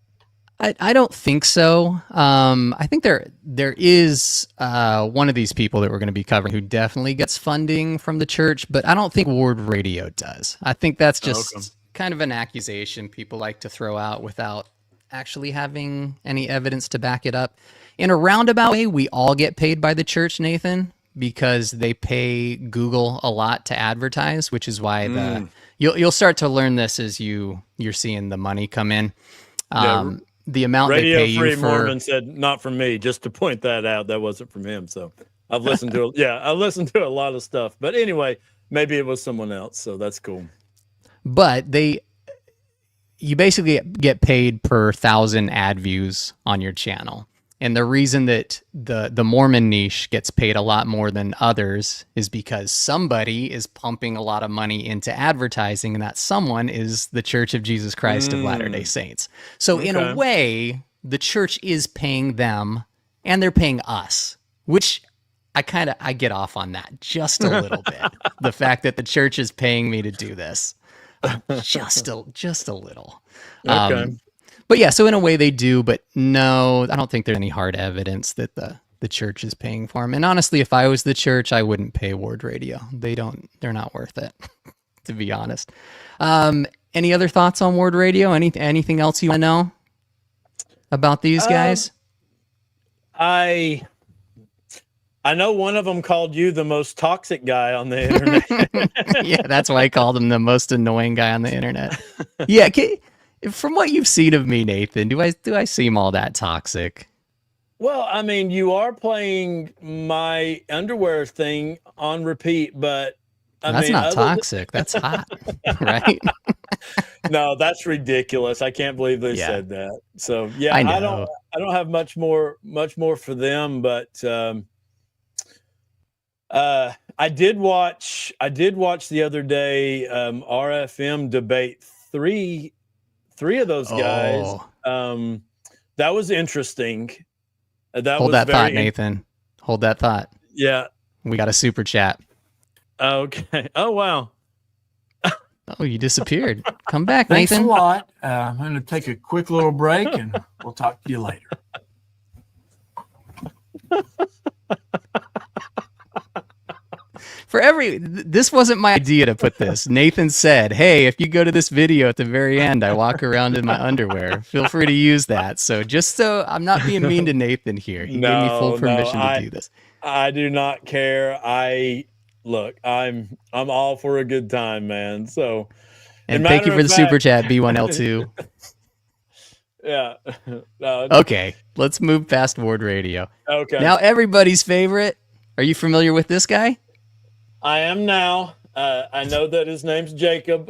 I don't think so. I think there is one of these people that we're going to be covering who definitely gets funding from the church, but I don't think Ward Radio does. I think that's just kind of an accusation people like to throw out without actually having any evidence to back it up. In a roundabout way, we all get paid by the church, Nathan, because they pay Google a lot to advertise, which is why you'll start to learn this as you're seeing the money come in. The amount Radio they pay Free you for Mormon said not from me, just to point that out. That wasn't from him. So I've listened to I've listened to a lot of stuff. But anyway, maybe it was someone else. So that's cool. But you basically get paid per 1,000 ad views on your channel. And the reason that the Mormon niche gets paid a lot more than others is because somebody is pumping a lot of money into advertising, and that someone is the Church of Jesus Christ of Latter-day Saints. So in a way, the church is paying them and they're paying us, which I get off on that just a little bit. The fact that the church is paying me to do this. Just a little. But yeah, so in a way they do, but no, I don't think there's any hard evidence that the church is paying for them. And honestly, if I was the church, I wouldn't pay Ward Radio. They're not worth it, to be honest. Any other thoughts on Ward Radio? Anything else you want to know about these guys? I know one of them called you the most toxic guy on the internet. Yeah, that's why I called him the most annoying guy on the internet. Yeah, From what you've seen of me, Nathan, do I seem all that toxic? Well, I mean, you are playing my underwear thing on repeat, but I That's mean, not toxic. That's hot, right? no, that's ridiculous. I can't believe they Yeah, said that. So yeah, I I don't know. I don't have much more for them, but I did watch the other day RFM debate three of those guys. Oh, That was interesting. That hold was that thought, very Nathan. Hold that thought. yeah. We got a super chat. Okay. Oh wow. Oh, you disappeared. Come back, Thanks Nathan. a lot. I'm going to take a quick little break and we'll talk to you later. This wasn't my idea to put this. Nathan said, "Hey, if you go to this video at the very end, I walk around in my underwear. Feel free to use that." So just so I'm not being mean to Nathan here, he gave me full permission to do this. I do not care. I'm all for a good time, man. So, And thank you for the super chat, B1L2. Yeah. Okay, let's move past Ward Radio. Okay. Now, everybody's favorite. Are you familiar with this guy? I am now. I know that his name's Jacob.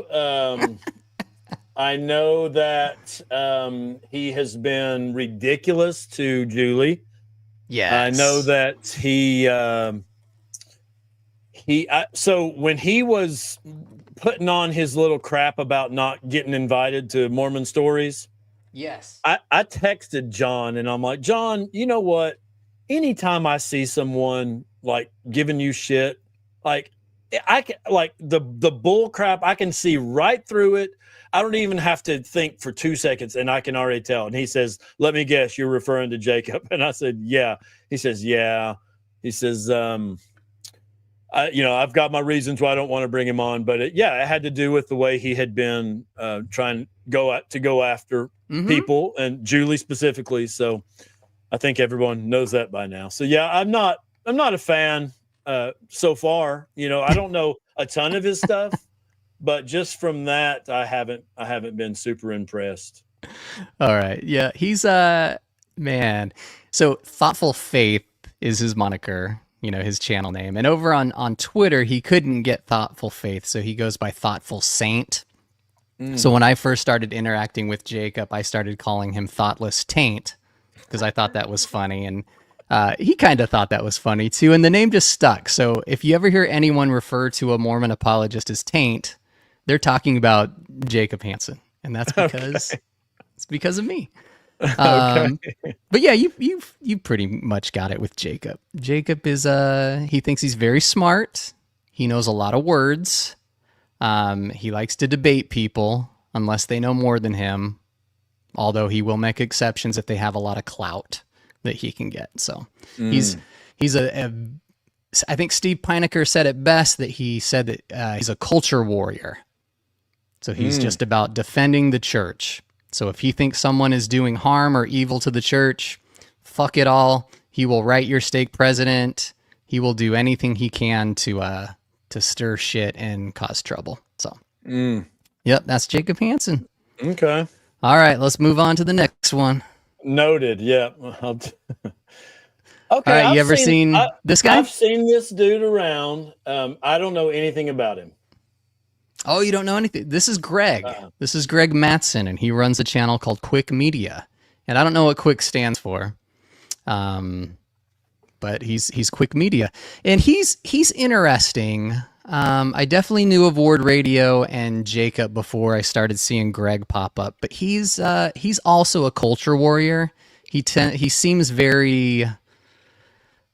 I know that he has been ridiculous to Julie. Yes. I know that so when he was putting on his little crap about not getting invited to Mormon stories, Yes. I texted John and I'm like, John, you know what? Anytime I see someone like giving you shit, like I can like the bull crap, I can see right through it. I don't even have to think for 2 seconds and I can already tell. And he says, let me guess, you're referring to Jacob. And I said, yeah. He says, yeah. He says, I've got my reasons why I don't want to bring him on, but it had to do with the way he had been trying to go after people and Julie specifically. So I think everyone knows that by now. So yeah, I'm not a fan so far. I don't know a ton of his stuff, but just from that, I haven't been super impressed. All right. Yeah, he's man. So Thoughtful Faith is his moniker, his channel name. And over on Twitter, he couldn't get Thoughtful Faith, so he goes by Thoughtful Saint. So when I first started interacting with Jacob, I started calling him Thoughtless Taint because I thought that was funny, and he kind of thought that was funny too, and the name just stuck. So if you ever hear anyone refer to a Mormon apologist as Taint, they're talking about Jacob Hansen, and that's because it's because of me. But yeah, you pretty much got it with Jacob. Jacob is he thinks he's very smart. He knows a lot of words. He likes to debate people unless they know more than him. Although he will make exceptions if they have a lot of clout that he can get. So he's I think Steve Pinecker said it best that he said that he's a culture warrior. So he's just about defending the church. So if he thinks someone is doing harm or evil to the church, fuck it all. He will write your stake president. He will do anything he can to stir shit and cause trouble. So, yep, that's Jacob Hansen. Okay. All right, let's move on to the next one. Noted. Yeah. Okay. All right, you ever seen this guy? I've seen this dude around. I don't know anything about him. Oh, you don't know anything? This is Greg. This is Greg Mattson, and he runs a channel called Quick Media. And I don't know what Quick stands for, but he's Quick Media, and he's interesting. I definitely knew of Ward Radio and Jacob before I started seeing Greg pop up, but he's also a culture warrior. He seems very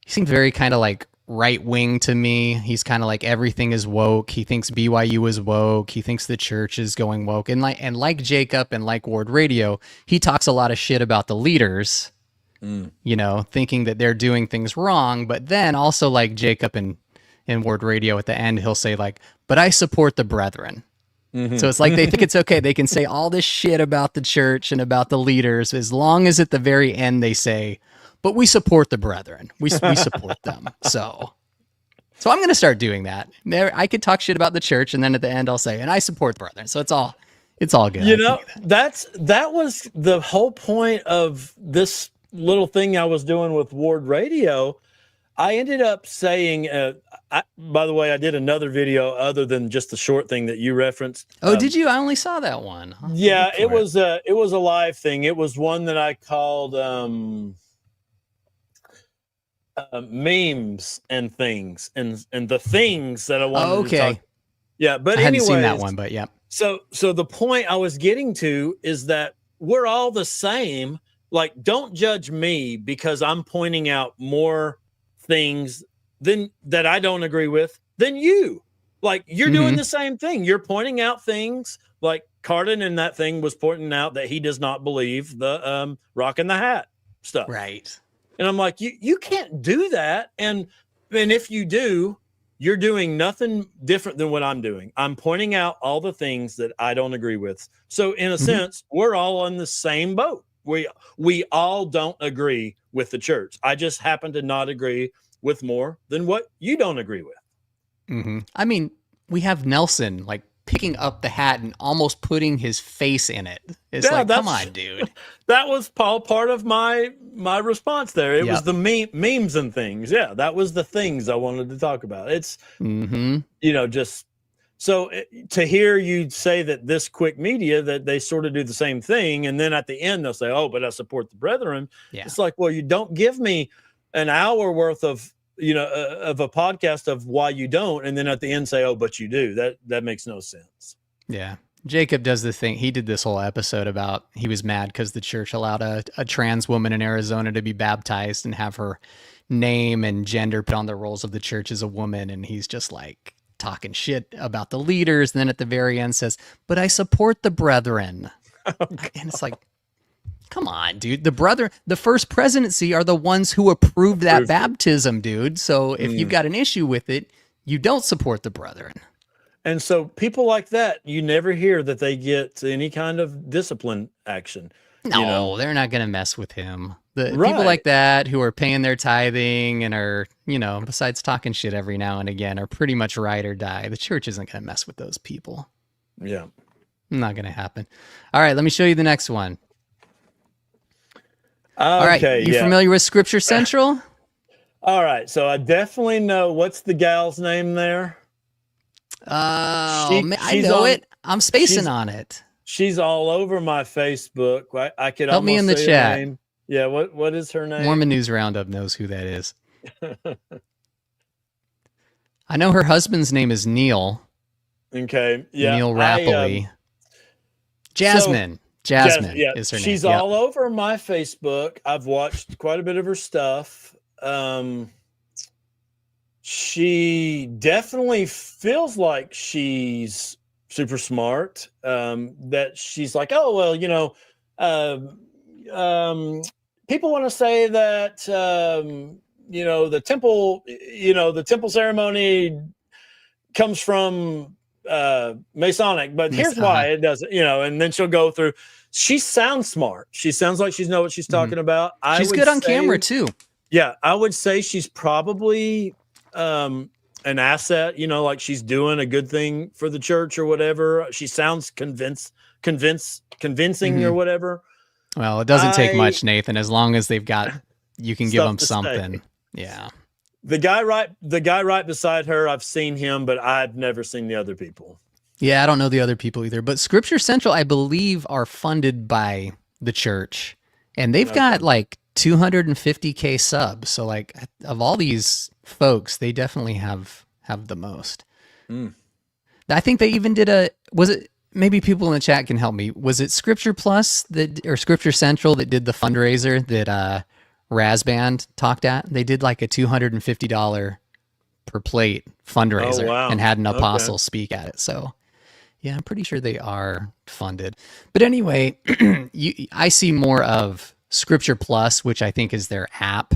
kind of like right wing to me. He's kind of like everything is woke. He thinks BYU is woke. He thinks the church is going woke. And like Jacob and like Ward Radio, he talks a lot of shit about the leaders, thinking that they're doing things wrong. But then also like Jacob and Ward Radio at the end, he'll say like, but I support the brethren. So it's like they think it's okay. They can say all this shit about the church and about the leaders as long as at the very end they say, but we support the brethren. We support them. So I'm going to start doing that. I could talk shit about the church, and then at the end I'll say, and I support the brethren. So it's all It's all good. You know, that was the whole point of this little thing I was doing with Ward Radio. I ended up saying, by the way, I did another video other than just the short thing that you referenced. Oh, did you? I only saw that one. Yeah, it was a live thing. It was one that I called memes and things, and the things that I wanted to talk. Yeah, but I hadn't seen that anyways, one, but yeah. So the point I was getting to is that we're all the same. Like, don't judge me because I'm pointing out more things that I don't agree with than you. Like, you're doing the same thing. You're pointing out things like Cardin in that thing was pointing out that he does not believe the rock and the hat stuff. Right. And I'm like, you can't do that. And if you do, you're doing nothing different than what I'm doing. I'm pointing out all the things that I don't agree with. So in a sense, we're all on the same boat. We all don't agree with the church. I just happen to not agree with more than what you don't agree with. I mean, we have Nelson like picking up the hat and almost putting his face in it. It's like, come on, dude. That was part of my response there. It was the memes and things. Yeah, that was the things I wanted to talk about. It's, you know, just so to hear you say that this quick media, that they sort of do the same thing. And then at the end, they'll say, oh, but I support the brethren. Yeah. It's like, well, you don't give me an hour worth of, you know, of a podcast of why you don't. And then at the end say, oh, but you do. That makes no sense. Yeah. Jacob does the thing. He did this whole episode about, he was mad because the church allowed a trans woman in Arizona to be baptized and have her name and gender put on the rolls of the church as a woman. And he's just like talking shit about the leaders. And then at the very end says, but I support the brethren. And it's like, come on, dude. The first presidency are the ones who approved that baptism, dude. So if you've got an issue with it, you don't support the brethren. And so people like that, you never hear that they get any kind of discipline action. No, you know? They're not going to mess with him. The people like that who are paying their tithing and are, you know, besides talking shit every now and again, are pretty much ride or die. The church isn't going to mess with those people. Yeah. Not going to happen. All right, let me show you the next one. All right, you familiar with Scripture Central? All right, so I definitely know. What's the gal's name there? I know it. I'm spacing on it. She's all over my Facebook. I could help me in the chat. Name. Yeah, what is her name? Mormon News Roundup knows who that is. I know her husband's name is Neil. Okay, yeah, Neil Rappley. Jasmine. Jasmine is her name. She's all over my Facebook. I've watched quite a bit of her stuff. She definitely feels like she's super smart. That she's like, oh, well, you know, people want to say that, you know, the temple ceremony comes from Masonic, but here's why it doesn't, you know, and then she'll go through. She sounds smart. She sounds like she knows what she's talking about. She's good on camera too. Yeah, I would say she's probably an asset, you know, like she's doing a good thing for the church or whatever. She sounds convincing or whatever. Well, it doesn't take much, Nathan, as long as they've got, you can give them something. Say. Yeah. The guy right beside her, I've seen him, but I've never seen the other people. Yeah, I don't know the other people either. But Scripture Central, I believe, are funded by the church. And they've got like 250K subs. So like of all these folks, they definitely have the most. I think they even did maybe people in the chat can help me. Was it Scripture Plus or Scripture Central that did the fundraiser that Razband talked at? They did like a $250 per plate fundraiser and had an apostle speak at it. So yeah, I'm pretty sure they are funded. But anyway, I see more of Scripture Plus, which I think is their app,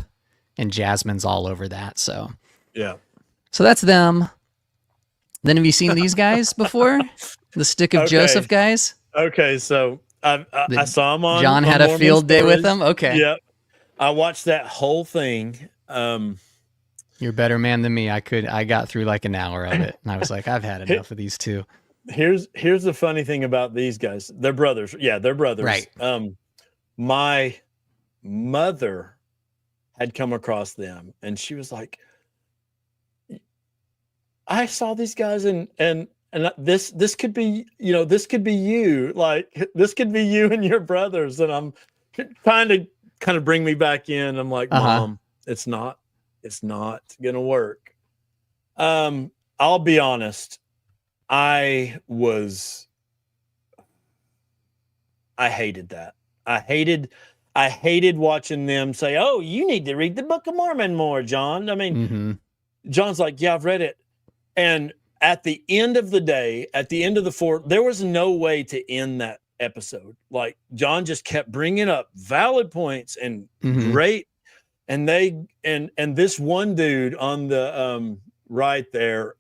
and Jasmine's all over that. So yeah. So that's them. Then have you seen these guys before? The Stick of Joseph guys? Okay, so I saw them on. John had a field day with them? Okay. Yep. I watched that whole thing. You're a better man than me. I got through like an hour of it, and I was like, I've had enough of these two. here's the funny thing about these guys. They're brothers. Yeah, they're brothers. Right. My mother had come across them, and she was like, I saw these guys, and this could be, this could be you. Like, this could be you and your brothers. And I'm trying to kind of bring me back in. I'm like, Mom, it's not gonna work. I'll be honest. I hated that. I hated watching them say, "Oh, you need to read the Book of Mormon more, John." I mean, John's like, "Yeah, I've read it." And at the end of the day, at the end of the fourth, there was no way to end that episode. Like, John just kept bringing up valid points and great. And and this one dude on the right there,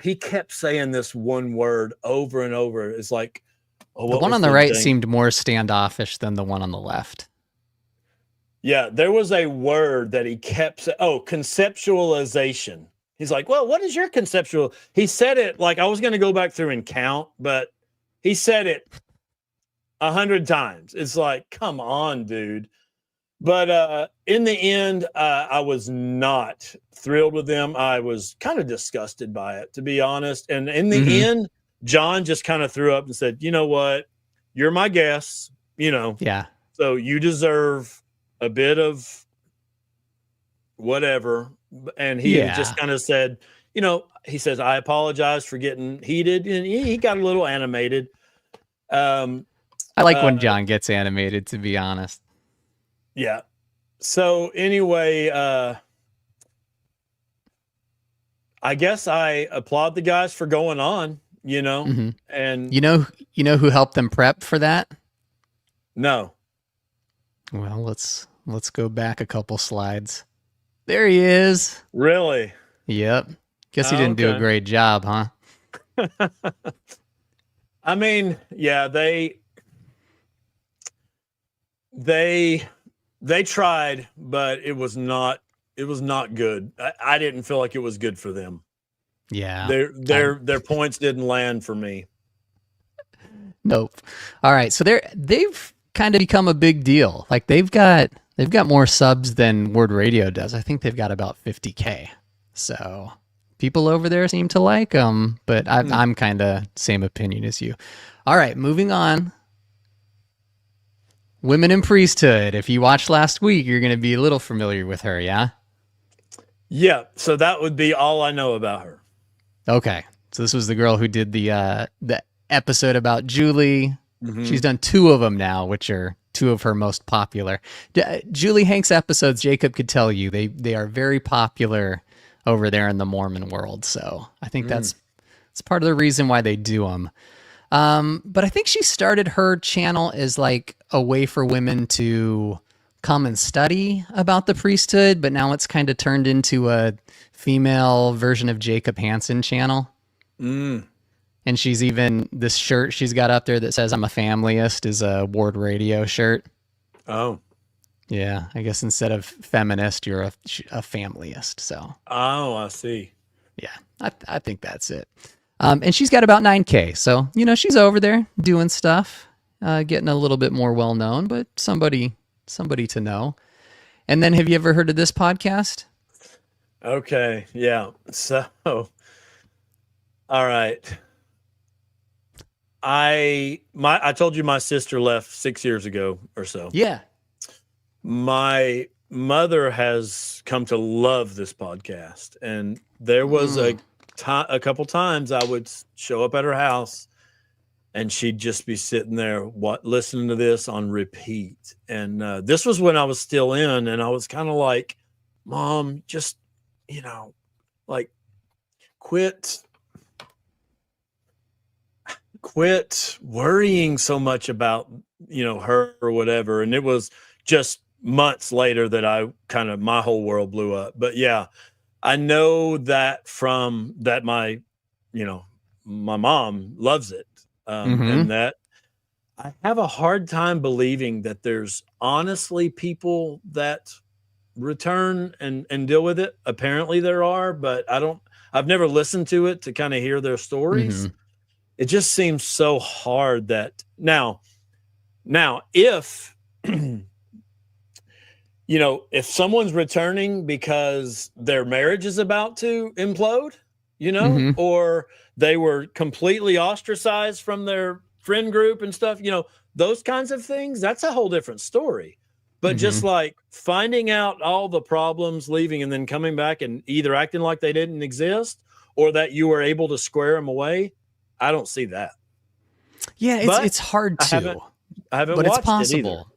he kept saying this one word over and over. It's like, the one on the right seemed more standoffish than the one on the left. Yeah, there was a word that he kept saying. Oh, conceptualization. He's like, well, what is your conceptual? He said it like, I was going to go back through and count, but he said it 100 times. It's like, come on, dude. But in the end, I was not thrilled with them. I was kind of disgusted by it, to be honest. And in the end, John just kind of threw up and said, you know what? You're my guest, Yeah. So you deserve a bit of whatever. And he just kind of said, he says, I apologize for getting heated. And he got a little animated. I like when John gets animated, to be honest. Yeah. So anyway, I guess I applaud the guys for going on, and you know who helped them prep for that? No. Well, let's go back a couple slides. There he is. Really? Yep. Guess he didn't do a great job, huh? I mean, yeah, they tried, but it was not good. I didn't feel like it was good for them. Yeah. Their points didn't land for me. Nope. All right. So they've kind of become a big deal. Like they've got more subs than Word Radio does. I think they've got about 50K. So people over there seem to like them, but I'm kind of same opinion as you. All right, moving on. Women in priesthood. If you watched last week, you're going to be a little familiar with her, yeah? Yeah, so that would be all I know about her. Okay. So this was the girl who did the episode about Julie. She's done 2 of them now, which are 2 of her most popular. Julie Hanks episodes, Jacob could tell you, they are very popular over there in the Mormon world. So I think that's part of the reason why they do them. But I think she started her channel as like a way for women to come and study about the priesthood, but now it's kind of turned into a female version of Jacob Hansen channel. And she's even, this shirt she's got up there that says I'm a familyist is a Ward Radio shirt. Oh. Yeah, I guess instead of feminist, you're a familyist. So. Oh, I see. Yeah, I think that's it. And she's got about 9K. So, she's over there doing stuff, getting a little bit more well-known, but somebody to know. And then have you ever heard of this podcast? Okay. Yeah. So, all right. I told you my sister left 6 years ago or so. Yeah. My mother has come to love this podcast, and there was a couple times I would show up at her house and she'd just be sitting there listening to this on repeat. And this was when I was still in, and I was kind of like, Mom, just, like quit worrying so much about, her or whatever. And it was just months later that my whole world blew up. But yeah, I know that from that my mom loves it. And that I have a hard time believing that there's honestly people that return and deal with it. Apparently there are, but I've never listened to it to kind of hear their stories. it just seems so hard that now if if someone's returning because their marriage is about to implode, Mhm. or they were completely ostracized from their friend group and stuff, those kinds of things, that's a whole different story. But just Mhm. like finding out all the problems, leaving, and then coming back and either acting like they didn't exist or that you were able to square them away, I don't see that. Yeah, But it's hard I to, haven't but it's watched it either. possible.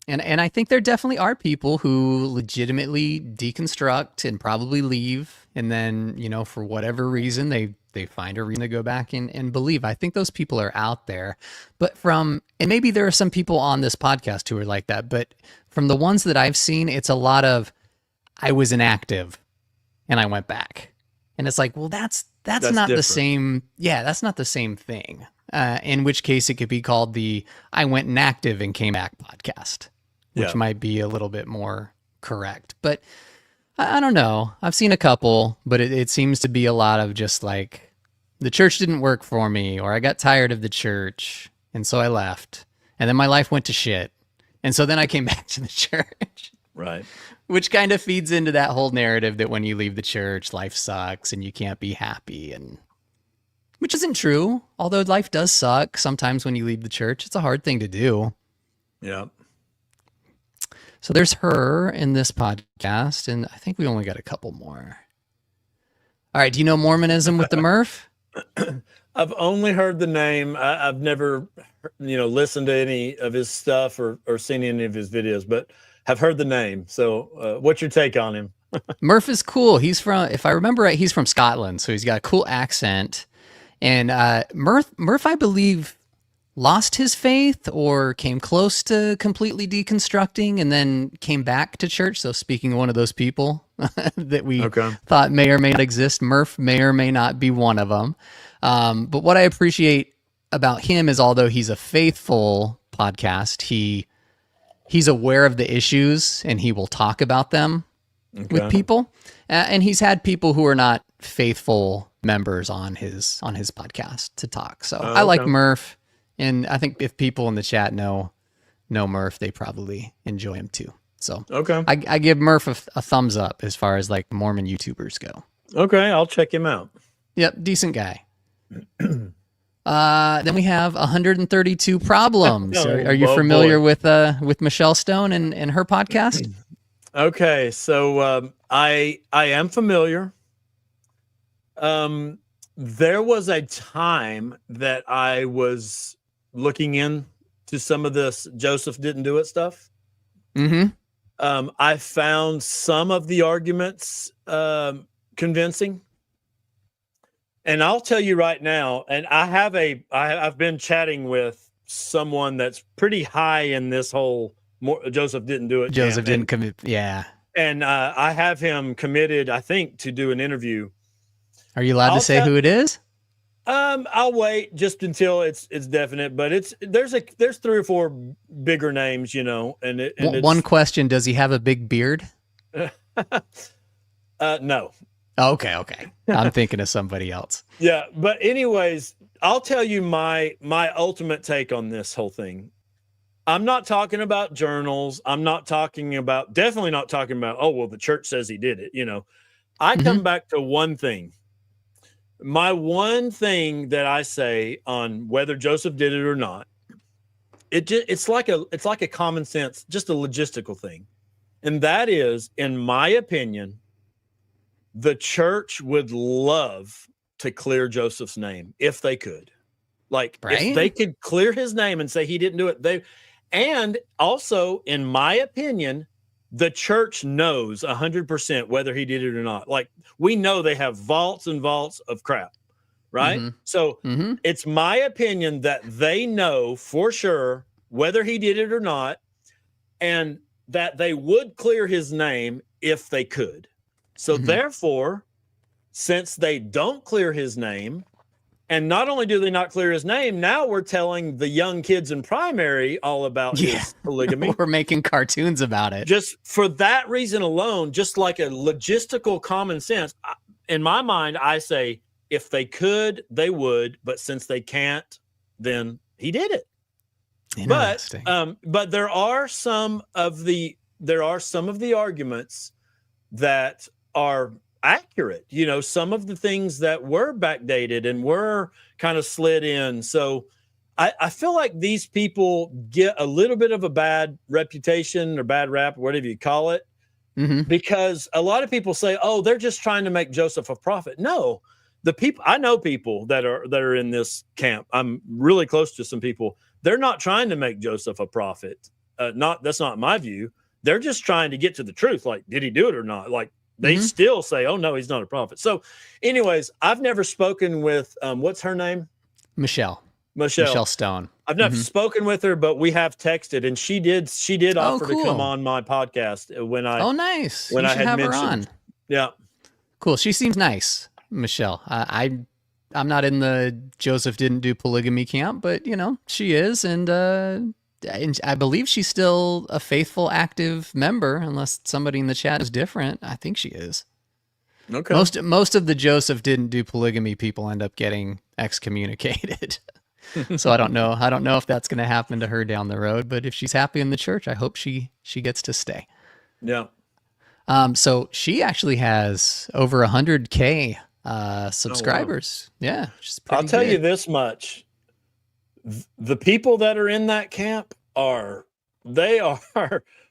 And I think there definitely are people who legitimately deconstruct and probably leave, and then, for whatever reason they find a reason to go back and believe. I think those people are out there. But and maybe there are some people on this podcast who are like that, but from the ones that I've seen, it's a lot of I was inactive and I went back. And it's like, well, that's not the different. same. Yeah, that's not the same thing. In which case it could be called the I went inactive and came back podcast, which Yeah. might be a little bit more correct. But I don't know. I've seen a couple, but it seems to be a lot of just like the church didn't work for me, or I got tired of the church and so I left. And then my life went to shit. And so then I came back to the church. Right. Which kind of feeds into that whole narrative that when you leave the church, life sucks and you can't be happy, and which isn't true. Although life does suck sometimes when you leave the church. It's a hard thing to do. Yeah. So there's her in this podcast, and I think we only got a couple more. All right, do you know Mormonism with the Murph? I've only heard the name. I've never, listened to any of his stuff or seen any of his videos, but have heard the name. So what's your take on him? Murph is cool. He's from, if I remember right, he's from Scotland, so he's got a cool accent. And Murph, I believe, lost his faith or came close to completely deconstructing and then came back to church. So speaking of one of those people that we thought may or may not exist, Murph may or may not be one of them. But what I appreciate about him is, although he's a faithful podcast, he's aware of the issues and he will talk about them with people. And he's had people who are not faithful members on his podcast to talk. So I like Murph. And I think if people in the chat know Murph, they probably enjoy him too. So I give Murph a thumbs up as far as like Mormon YouTubers go. Okay, I'll check him out. Yep, decent guy. Then we have 132 Problems. Are you familiar with Michelle Stone and her podcast? Okay, so I am familiar. There was a time that I was looking into some of this Joseph didn't do it stuff. Mm-hmm. I found some of the arguments convincing. And I'll tell you right now, and I've been chatting with someone that's pretty high in this whole Joseph didn't do it. Joseph didn't commit. Yeah. And I have him committed, I think, to do an interview. Are you allowed to say who it is? I'll wait just until it's definite, but there's 3 or 4 bigger names, and one question: does he have a big beard? No. Okay. I'm thinking of somebody else. Yeah, but anyways, I'll tell you my ultimate take on this whole thing. I'm not talking about journals. I'm definitely not talking about, oh, well, the church says he did it. I come back to one thing. My one thing that I say on whether Joseph did it or not, it's like a common sense, just a logistical thing. And that is, in my opinion, the church would love to clear Joseph's name if they could. Like, if they could clear his name and say he didn't do it, and also, in my opinion, the church knows 100% whether he did it or not. Like, we know they have vaults and vaults of crap, right? Mm-hmm. So it's my opinion that they know for sure whether he did it or not, and that they would clear his name if they could. So therefore, since they don't clear his name, and not only do they not clear his name, now we're telling the young kids in primary all about his polygamy. We're making cartoons about it. Just for that reason alone, just like a logistical common sense, in my mind, I say if they could, they would, but since they can't, then he did it. Interesting. But there are some of the arguments that are accurate. You know, some of the things that were backdated and were kind of slid in. So I feel like these people get a little bit of a bad reputation or bad rap, whatever you call it, because a lot of people say, "Oh, they're just trying to make Joseph a prophet." No, I know people that are in this camp. I'm really close to some people. They're not trying to make Joseph a prophet. That's not my view. They're just trying to get to the truth. Like, did he do it or not? Like, they still say, "Oh no, he's not a prophet." So, anyways, I've never spoken with what's her name? Michelle Stone. I've never spoken with her, but we have texted, and she did offer to come on my podcast when I. Oh, nice. When you I should had have mentioned, her on. Yeah. Cool. She seems nice, Michelle. I'm not in the Joseph didn't do polygamy camp, but you know she is, and I believe she's still a faithful, active member, unless somebody in the chat is different. I think she is. Okay. Most of the Joseph didn't do polygamy people end up getting excommunicated. So I don't know if that's going to happen to her down the road, but if she's happy in the church, I hope she gets to stay. Yeah. So she actually has over 100K subscribers. Oh, wow. Yeah. I'll tell you this much. The people that are in that camp are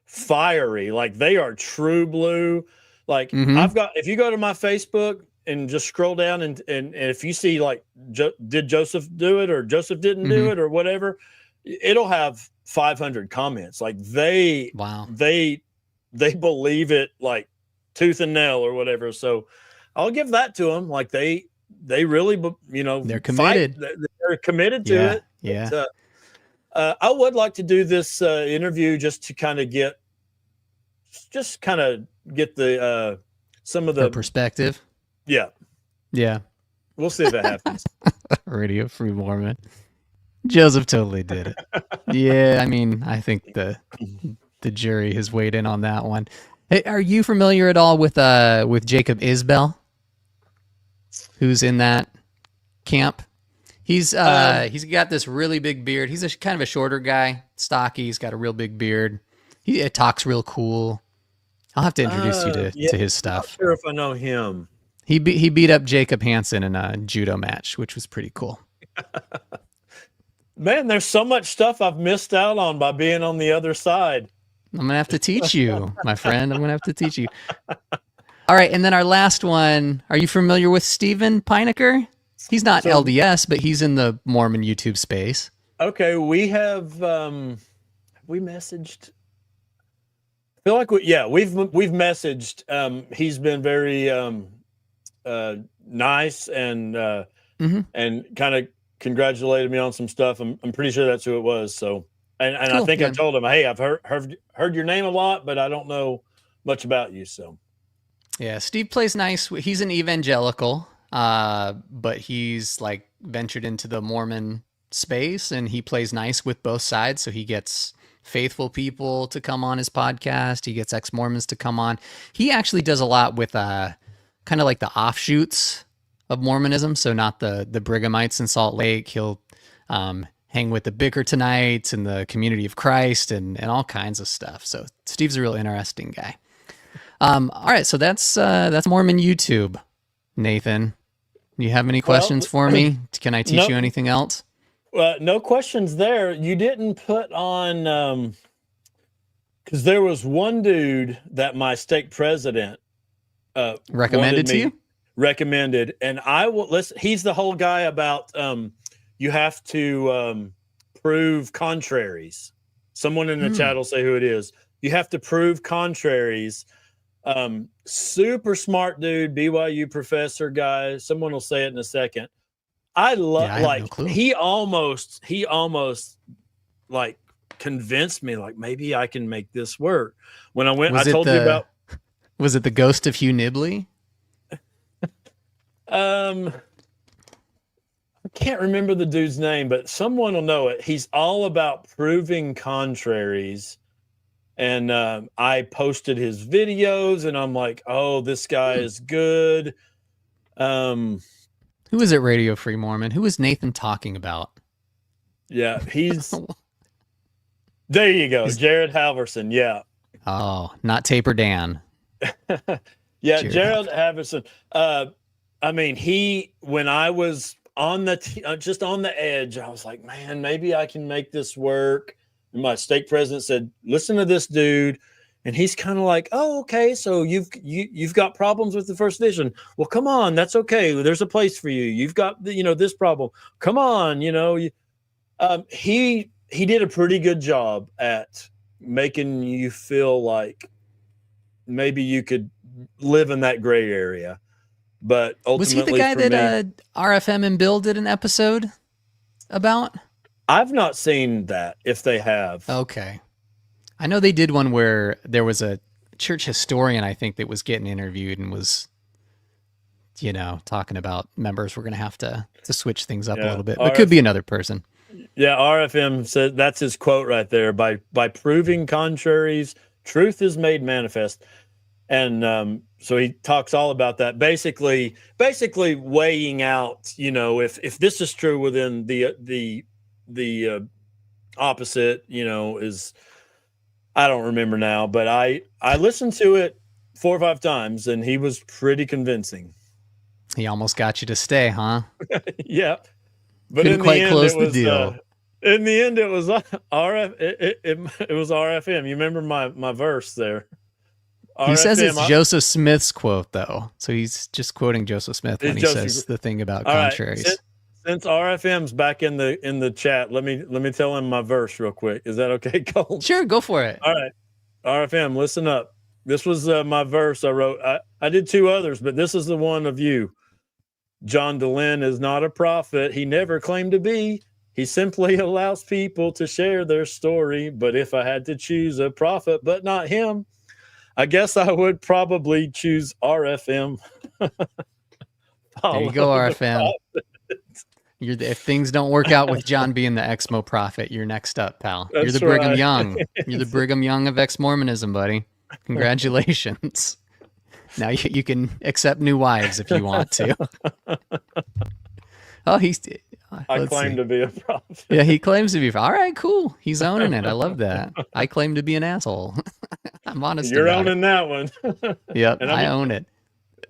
fiery. Like, they are true blue. Like, if you go to my Facebook and just scroll down and if you see like, did Joseph do it or Joseph didn't do it or whatever, it'll have 500 comments. Like, they believe it like tooth and nail or whatever. So I'll give that to them. Like, they really, they're committed. They're committed to it. Yeah. But, I would like to do this interview just to kind of get the some of the perspective. Yeah. We'll see if that happens. Radio Free Mormon. Joseph totally did it. Yeah, I mean, I think the jury has weighed in on that one. Hey, are you familiar at all with Jacob Isbell, who's in that camp? He's got this really big beard. He's kind of a shorter guy, stocky. He's got a real big beard. He talks real cool. I'll have to introduce you to his stuff. I'm not sure if I know him. He beat up Jacob Hansen in a judo match, which was pretty cool. Man, there's so much stuff I've missed out on by being on the other side. I'm going to have to teach you, my friend. I'm going to have to teach you. All right, and then our last one. Are you familiar with Stephen Pinecker? He's not LDS, but he's in the Mormon YouTube space. Okay, we have we messaged. I feel like we've messaged. He's been very nice and kind of congratulated me on some stuff. I'm pretty sure that's who it was. So, and cool, I think I told him, hey, I've heard your name a lot, but I don't know much about you. So, yeah, Steve plays nice. He's an evangelical, but he's like ventured into the Mormon space, and he plays nice with both sides. So he gets faithful people to come on his podcast. He gets ex-Mormons to come on. He actually does a lot with kind of like the offshoots of Mormonism. So not the Brighamites in Salt Lake. He'll hang with the Bickertonites and the Community of Christ and all kinds of stuff. So Steve's a real interesting guy. All right, so that's Mormon YouTube. Nathan, you have any questions for me? Can I teach you anything else? No questions there. You didn't put on because there was one dude that my stake president recommended to you. Recommended, and I will listen. He's the whole guy about you have to prove contraries. Someone in the chat will say who it is. You have to prove contraries. Super smart dude, BYU professor guy. Someone will say it in a second. I love he almost like convinced me like maybe I can make this work. When I went, I told you about. Was it the ghost of Hugh Nibley? I can't remember the dude's name, but someone will know it. He's all about proving contraries. And I posted his videos and I'm like, oh, this guy is good. Who is it, Radio Free Mormon? Who is Nathan talking about? Yeah, there you go. He's- Jared Halverson. Yeah. Oh, not Taper Dan. Yeah, Jared Gerald Haverson. I mean, when I was on just on the edge, I was like, man, maybe I can make this work. And my stake president said, listen to this dude. And he's kind of like, oh, okay, so you've got problems with the first edition. Well, come on, that's okay. There's a place for you. You've got this problem. Come on, he did a pretty good job at making you feel like maybe you could live in that gray area. But ultimately, was he the guy that RFM and Bill did an episode about? I've not seen that, if they have. Okay. I know they did one where there was a church historian, I think, that was getting interviewed and was, talking about members were going to have to switch things up a little bit. But it could be another person. Yeah, RFM said that's his quote right there. By proving contraries, truth is made manifest. And so he talks all about that. Basically weighing out, if this is true within the opposite, is, I don't remember now, but I listened to it 4 or 5 times, and he was pretty convincing. He almost got you to stay, huh? Yeah, but couldn't quite close the deal. In the end, it was RF. It was RFM. You remember my verse there? He says it's Joseph Smith's quote, though. So he's just quoting Joseph Smith when he says the thing about contraries. Right. Since RFM's back in the chat, let me tell him my verse real quick. Is that okay, Cole? Sure, go for it. All right. RFM, listen up. This was my verse I wrote. I did 2 others, but this is the one of you. John DeLynn is not a prophet. He never claimed to be. He simply allows people to share their story. But if I had to choose a prophet, but not him, I guess I would probably choose RFM. There you go, RFM. If things don't work out with John being the Exmo prophet, you're next up, pal. You're the Brigham Young. You're the Brigham Young of ex-Mormonism, buddy. Congratulations. Now you can accept new wives if you want to. Oh, I claim to be a prophet. Yeah, he claims to be. All right, cool. He's owning it. I love that. I claim to be an asshole. I'm honest. You're owning that one. Yep, I own it.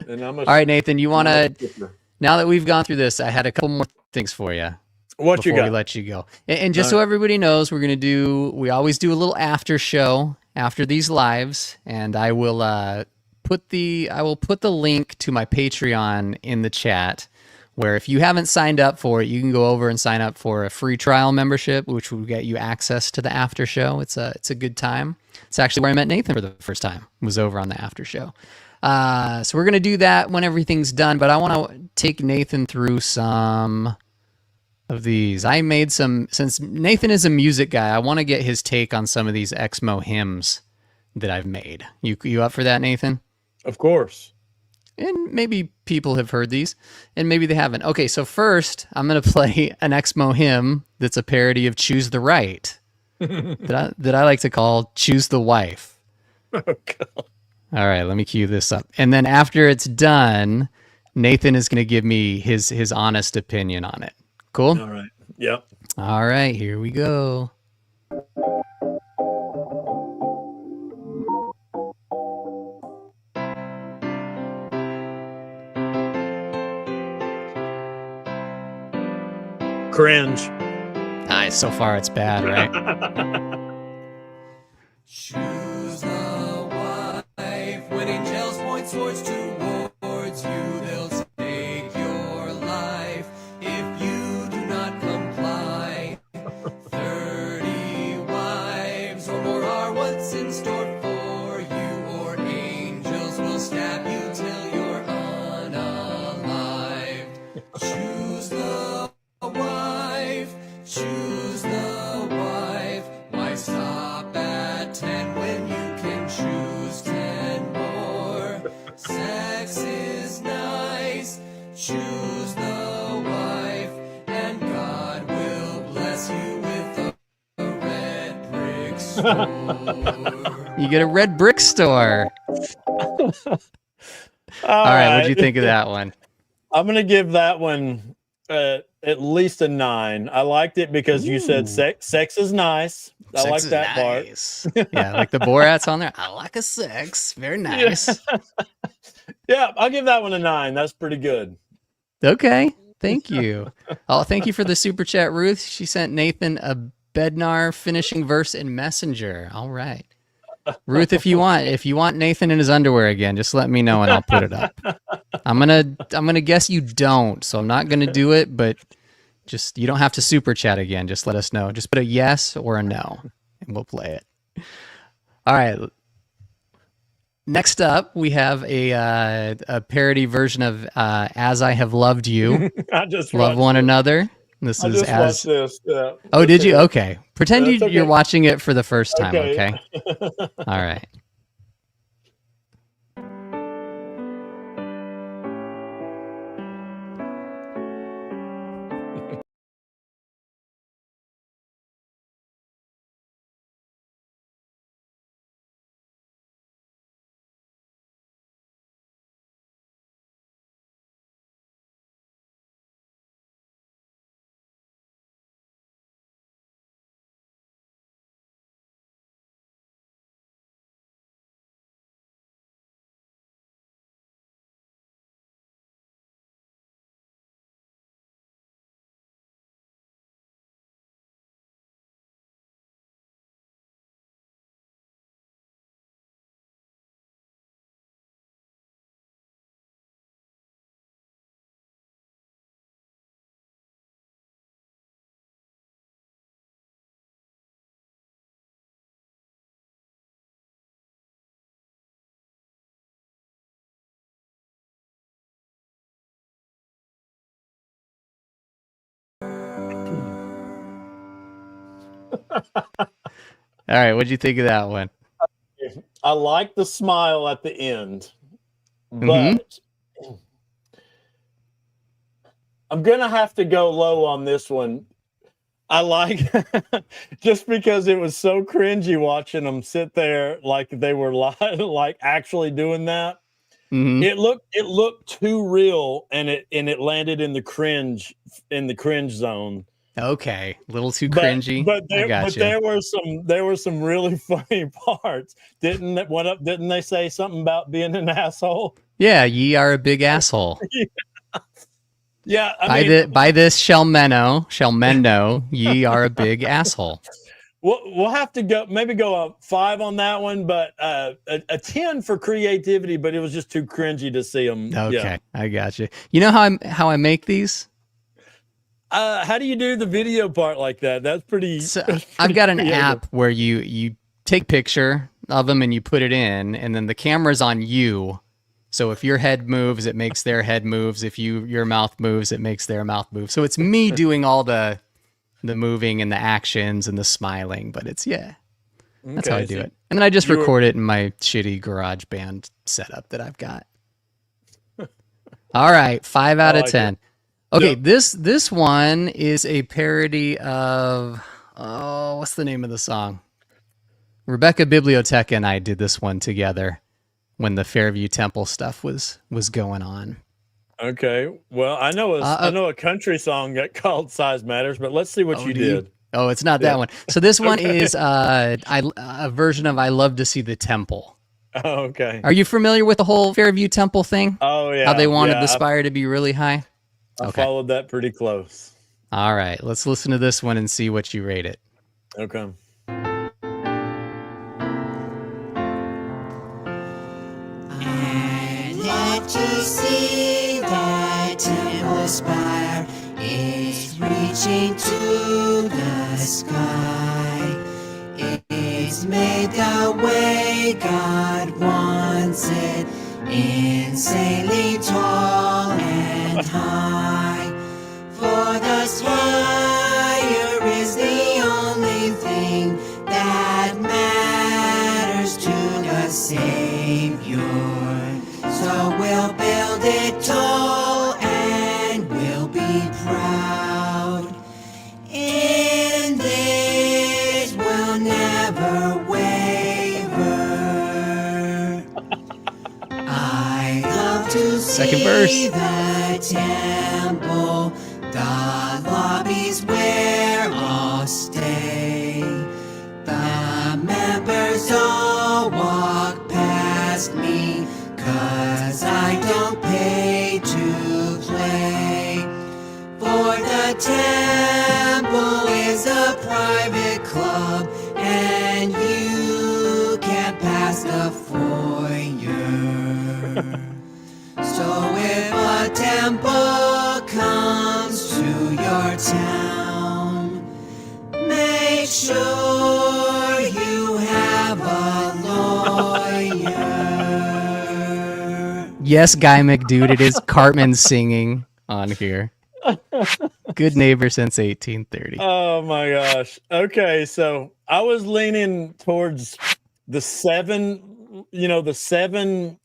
And all right, Nathan, you want to? Now that we've gone through this, I had a couple more things for you. What you got? Before we let you go, and just so everybody knows, we always do a little after show after these lives, and I will put the link to my Patreon in the chat, where if you haven't signed up for it, you can go over and sign up for a free trial membership, which will get you access to the after show. It's a good time. It's actually where I met Nathan for the first time, was over on the after show. So we're going to do that when everything's done, but I want to take Nathan through some of these. I made some, since Nathan is a music guy, I want to get his take on some of these Exmo hymns that I've made. You up for that, Nathan? Of course. And maybe people have heard these, and maybe they haven't. Okay, so first, I'm going to play an Exmo hymn that's a parody of Choose the Right, that I like to call Choose the Wife. Oh, God. All right, let me cue this up. And then after it's done, Nathan is going to give me his honest opinion on it. Cool? All right. Yep. All right, here we go. Cringe. Nice. So far, it's bad, right? Choose the wife. When angels point swords towards you, they'll take your life if you do not comply. 30 wives or more are what's in store for you, or angels will stab you till you're unalived. Choose the wife. Choose the wife. Why stop at 10 when you can choose 10 more? Sex is nice. Choose the wife, and God will bless you with a red brick store. You get a red brick store. All right, what'd you think of that one? I'm gonna give that one at least a 9. I liked it because you said Ooh. sex is nice. I Sex like is that part. nice. Yeah, like the Borat's on there. I like a sex. Very nice. Yeah, I'll give that one a 9. That's pretty good. Okay. Thank you. Oh, thank you for the super chat, Ruth. She sent Nathan a Bednar finishing verse in Messenger. All right. Ruth, if you want Nathan in his underwear again, just let me know and I'll put it up. I'm gonna guess you don't, so I'm not gonna do it, but just you don't have to super chat again. Just let us know. Just put a yes or a no, and we'll play it. All right. Next up, we have a parody version of "As I Have Loved You." I just Love watched one this. another. This I is just watched this. Yeah. Oh, Let's did hear you? it. Okay. Pretend That's you're okay. watching it for the first time. Okay. Okay. All right. All right. What'd you think of that one? I like the smile at the end, Mm-hmm. but I'm gonna have to go low on this one. I like just because it was so cringy watching them sit there like they were like actually doing that. Mm-hmm. It looked too real, and it landed in the cringe zone. Okay. A little too But cringy. but I there got but you. there were some really funny parts. Didn't they say something about being an asshole? Yeah. Ye are a big asshole. Yeah, I mean, By this shall mendo, ye are a big asshole. we'll have to go a 5 on that one, but a 10 for creativity. But it was just too cringy to see them. Okay. Yeah. I got you. You know how I make these? How do you do the video part like that? That's pretty. So That's I've pretty got an creative. app where you take picture of them and you put it in, and then the camera's on you. So if your head moves, it makes their head moves. If your mouth moves, it makes their mouth move. So it's me doing all the moving and the actions and the smiling, but it's that's how I Okay, do so it. And then I just you were record it in my shitty garage band setup that I've got. All right, 5 out I of like 10. it. Okay, Yep. this one is a parody of what's the name of the song? Rebecca Biblioteca and I did this one together when the Fairview Temple stuff was going on. Okay. Well, I know a country song that called "Size Matters," but let's see what you Do you? did. Oh, it's not Yeah. that one. So this one Okay. is a version of "I Love to See the Temple." Oh, okay. Are you familiar with the whole Fairview Temple thing? Oh yeah. How they wanted Yeah, the spire to be really high? I Okay. followed that pretty close. All right, let's listen to this one and see what you rate it. Okay. I'd love to see that temple spire. It's reaching to the sky. It's made the way God wants it, insanely tall and high. For the spire is the only thing that matters to the Savior. So we'll build it tall and we'll be proud. In this we'll never waver. I love to Second see verse. the temple, the lobbies where I'll stay. The members all walk past me, 'cause I don't pay to play. For the temple is a private club, and you can't pass the foyer. So if a temple comes to your town, make sure you have a lawyer. Yes, Guy McDude, it is Cartman singing on here. Good neighbor since 1830. Oh my gosh. Okay, so I was leaning towards the seven, the seven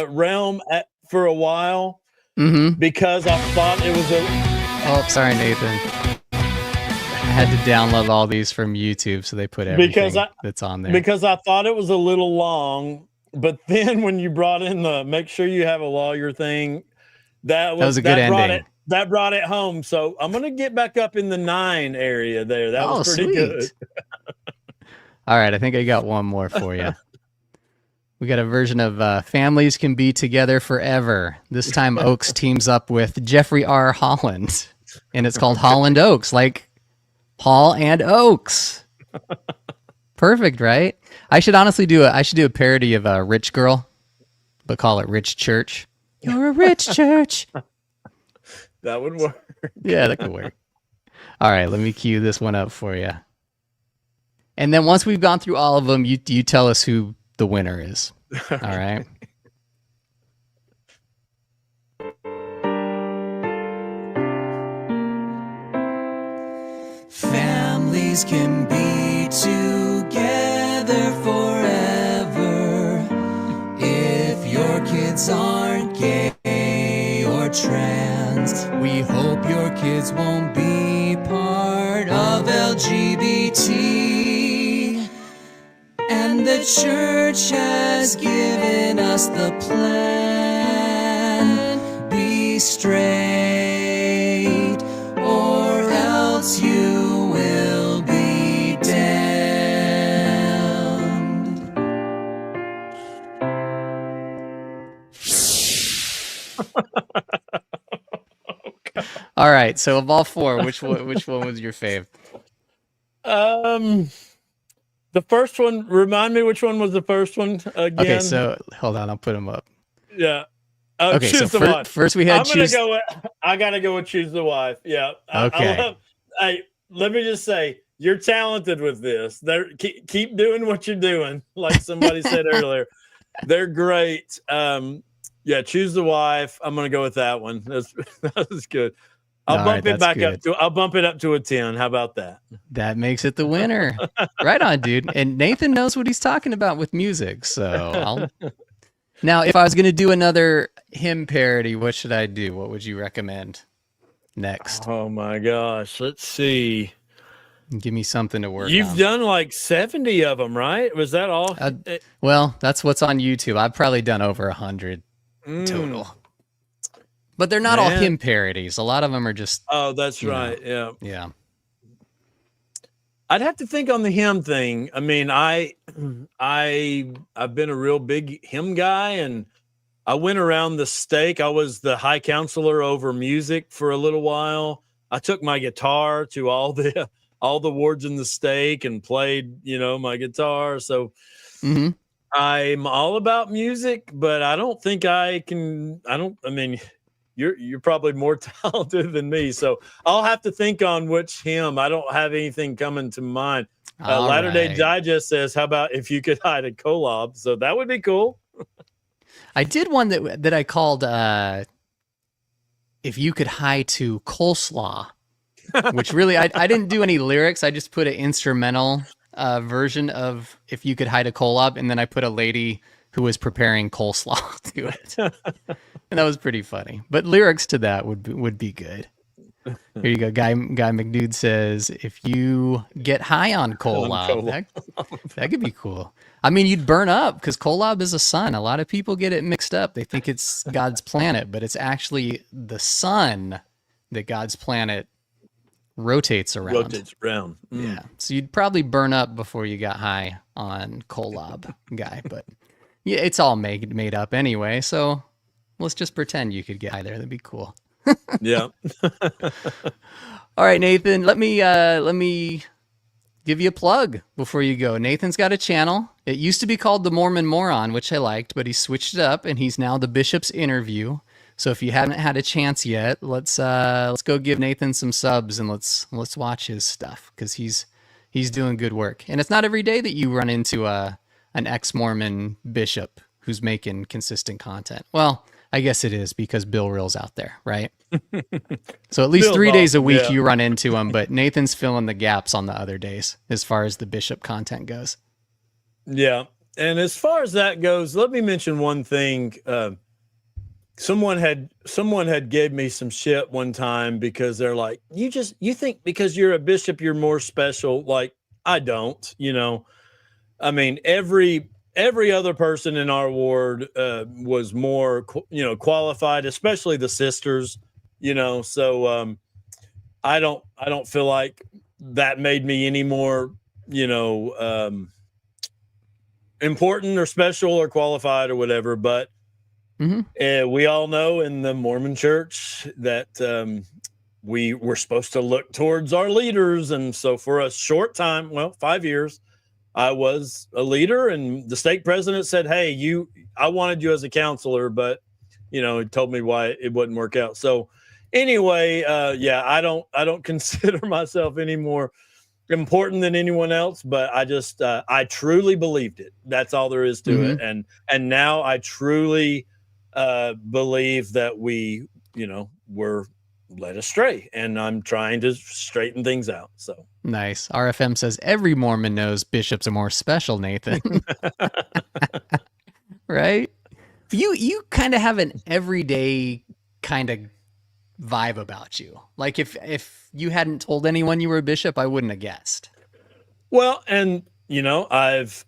realm for a while Mm-hmm. because I thought it was a. Oh, sorry, Nathan. I had to download all these from YouTube, so they put everything that's on there. Because I thought it was a little long, but then when you brought in the make sure you have a lawyer thing, that was a good ending. That brought it home. So I'm gonna get back up in the 9 area there. That was pretty good. All right, I think I got one more for you. We got a version of Families Can Be Together Forever. This time Oaks teams up with Jeffrey R. Holland, and it's called Holland Oaks, like Hall and Oaks. Perfect, right? I should honestly do a parody of Rich Girl, but call it Rich Church. You're a rich church. That would work. Yeah, that could work. All right, let me cue this one up for you. And then once we've gone through all of them, you tell us who the winner is. All right. Families can be together forever if your kids aren't gay or trans. We hope your kids won't be part of LGBT. And the church has given us the plan. Be straight, or else you will be damned. All right. So of all four, which one was your fave? The first one. Remind me which one was the first one again. Okay, so hold on, I'll put them up. Yeah. Okay, Choose so the one. first we had I'm choose. gonna go with. I gotta go with choose the wife. Yeah. Okay. Let me just say, you're talented with this. Keep doing what you're doing. Like somebody said earlier, they're great. Yeah, choose the wife. I'm gonna go with that one. That was good. I'll bump it back up to. I'll bump it up to a 10. How about that? That makes it the winner. Right on, dude. And Nathan knows what he's talking about with music. So now, if I was gonna do another hymn parody, what should I do? What would you recommend next? Oh my gosh. Let's see. Give me something to work on. You've done like 70 of them, right? Was that all? Well, that's what's on YouTube. I've probably done over 100 total. But they're not all hymn parodies. A lot of them are just. Oh, that's right. Yeah. Yeah. I'd have to think on the hymn thing. I mean, I've been a real big hymn guy, and I went around the stake. I was the high counselor over music for a little while. I took my guitar to all the wards in the stake and played, my guitar. So I'm all about music, but I don't think I can. I mean, you're probably more talented than me, so I'll have to think on which hymn. I don't have anything coming to mind. Latter-day Digest says, "How about if you could hide a collab?" So that would be cool. I did one that I called "If You Could Hie to Coleslaw," which really I didn't do any lyrics. I just put an instrumental version of "If You Could Hide a Collab," and then I put a lady who was preparing coleslaw to it. And that was pretty funny. But lyrics to that would be good. Here you go. Guy McDude says, if you get high on Kolob, that could be cool. I mean, you'd burn up because Kolob is a sun. A lot of people get it mixed up. They think it's God's planet, but it's actually the sun that God's planet rotates around. Yeah. So you'd probably burn up before you got high on Kolob, guy. But yeah, it's all made up anyway. So let's just pretend you could get high there. That'd be cool. Yeah. All right, Nathan, let me give you a plug before you go. Nathan's got a channel. It used to be called The Mormon Moron, which I liked, but he switched it up and he's now The Bishop's Interview. So if you haven't had a chance yet, let's go give Nathan some subs and let's watch his stuff because he's doing good work. And it's not every day that you run into an ex-Mormon bishop who's making consistent content. Well, I guess it is because Bill Reel's out there, right? So at least Bill 3 days a week yeah. you run into him, but Nathan's filling the gaps on the other days as far as the bishop content goes. Yeah. And as far as that goes, let me mention one thing. Someone had gave me some shit one time because they're like, you think because you're a bishop, you're more special. Like, I don't, I mean, every other person in our ward was more, qualified, especially the sisters, so I don't feel like that made me any more, important or special or qualified or whatever. But we all know in the Mormon church that we were supposed to look towards our leaders. And so for a short time, 5 years, I was a leader, and the stake president said, hey, I wanted you as a counselor, but, he told me why it wouldn't work out. So anyway, I don't consider myself any more important than anyone else, but I just, I truly believed it. That's all there is to it. And now I truly believe that we, were led astray, and I'm trying to straighten things out. So nice. RFM says every Mormon knows bishops are more special, Nathan. Right? You kind of have an everyday kind of vibe about you. Like if you hadn't told anyone you were a bishop, I wouldn't have guessed. Well, and I've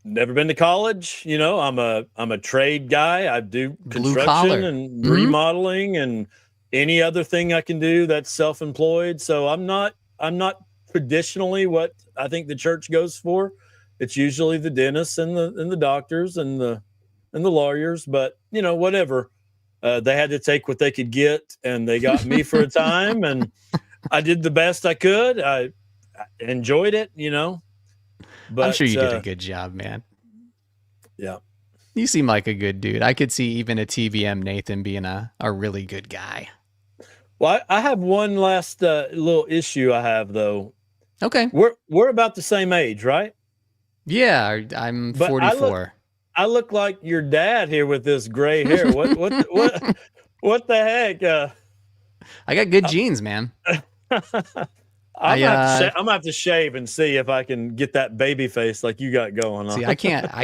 never been to college. I'm a trade guy. I do construction and remodeling and any other thing I can do that's self-employed. So I'm not traditionally what I think the church goes for. It's usually the dentists and the doctors and the lawyers, but whatever. They had to take what they could get, and they got me for a time, and I did the best I could. I enjoyed it, But I'm sure you did a good job, man. Yeah. You seem like a good dude. I could see even a TBM Nathan being a really good guy. Well, I have one last little issue I have, though. Okay. We're about the same age, right? Yeah, I'm 44. I look like your dad here with this gray hair. What the heck? I got good genes, man. I'm gonna have to shave and see if I can get that baby face like you got going on. See, I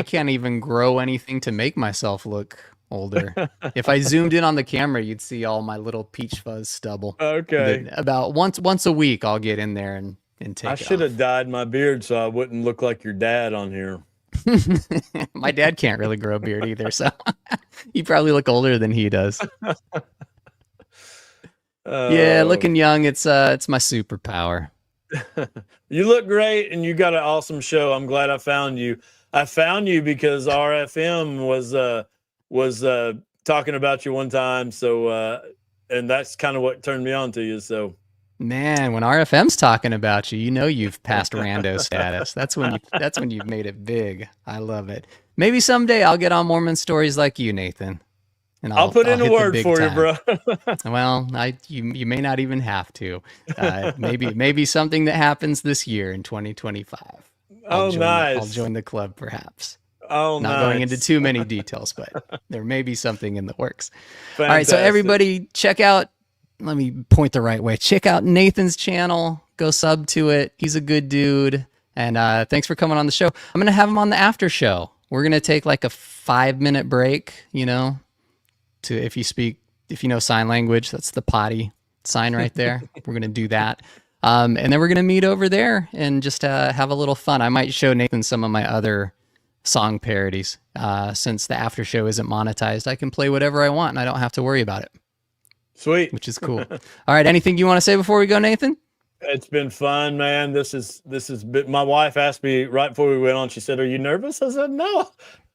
can't even grow anything to make myself look older. If I zoomed in on the camera, you'd see all my little peach fuzz stubble. Okay. But about once a week, I'll get in there and take I it should have off. dyed my beard so I wouldn't look like your dad on here. My dad can't really grow a beard either, so you probably look older than he does. Yeah, looking young, it's my superpower. You look great, and you got an awesome show. I'm glad I found you. I found you because RFM was talking about you one time. So, and that's kind of what turned me on to you. So, man, when RFM's talking about you, you've passed rando status. That's when you've made it big. I love it. Maybe someday I'll get on Mormon Stories like you, Nathan. And I'll put in a word for you, bro. Well, you may not even have to. Maybe something that happens this year in 2025. Nice. I'll join the club, perhaps. Oh, not going into too many details, but there may be something in the works. Fantastic. All right, so everybody check out. Let me point the right way. Check out Nathan's channel. Go sub to it. He's a good dude. And thanks for coming on the show. I'm gonna have him on the after show. We're gonna take like a 5-minute break. To if if you know sign language, that's the potty sign right there. We're going to do that. And then we're going to meet over there and just have a little fun. I might show Nathan some of my other song parodies. Since the after show isn't monetized, I can play whatever I want and I don't have to worry about it. Sweet. Which is cool. All right. Anything you want to say before we go, Nathan? It's been fun, man. This is my wife asked me right before we went on, she said, "Are you nervous?" I said, No,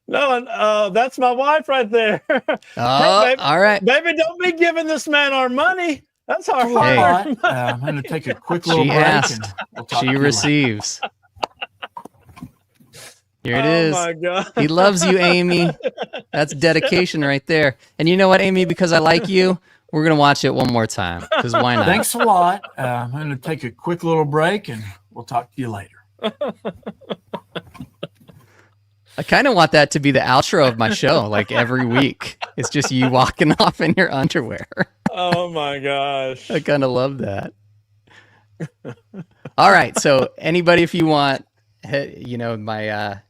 and that's my wife right there. Oh, Hey, baby, all right. baby, don't be giving this man our money. That's our Hey, hard. I'm going to take a quick little She break. asked. And we'll talk She to you later. receives. Here it Oh is. my God. He loves you, Amy. That's dedication right there. And you know what, Amy? Because I like you, we're going to watch it one more time. Because why not? Thanks a lot. I'm going to take a quick little break and we'll talk to you later. I kind of want that to be the outro of my show, like every week. It's just you walking off in your underwear. Oh my gosh. I kind of love that. All right. So anybody, if you want, my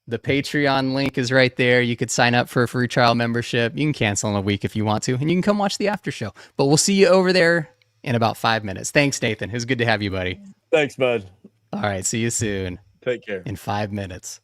the Patreon link is right there. You could sign up for a free trial membership. You can cancel in a week if you want to, and you can come watch the after show. But we'll see you over there in about 5 minutes. Thanks, Nathan. It was good to have you, buddy. Thanks, bud. All right. See you soon Take care. in 5 minutes.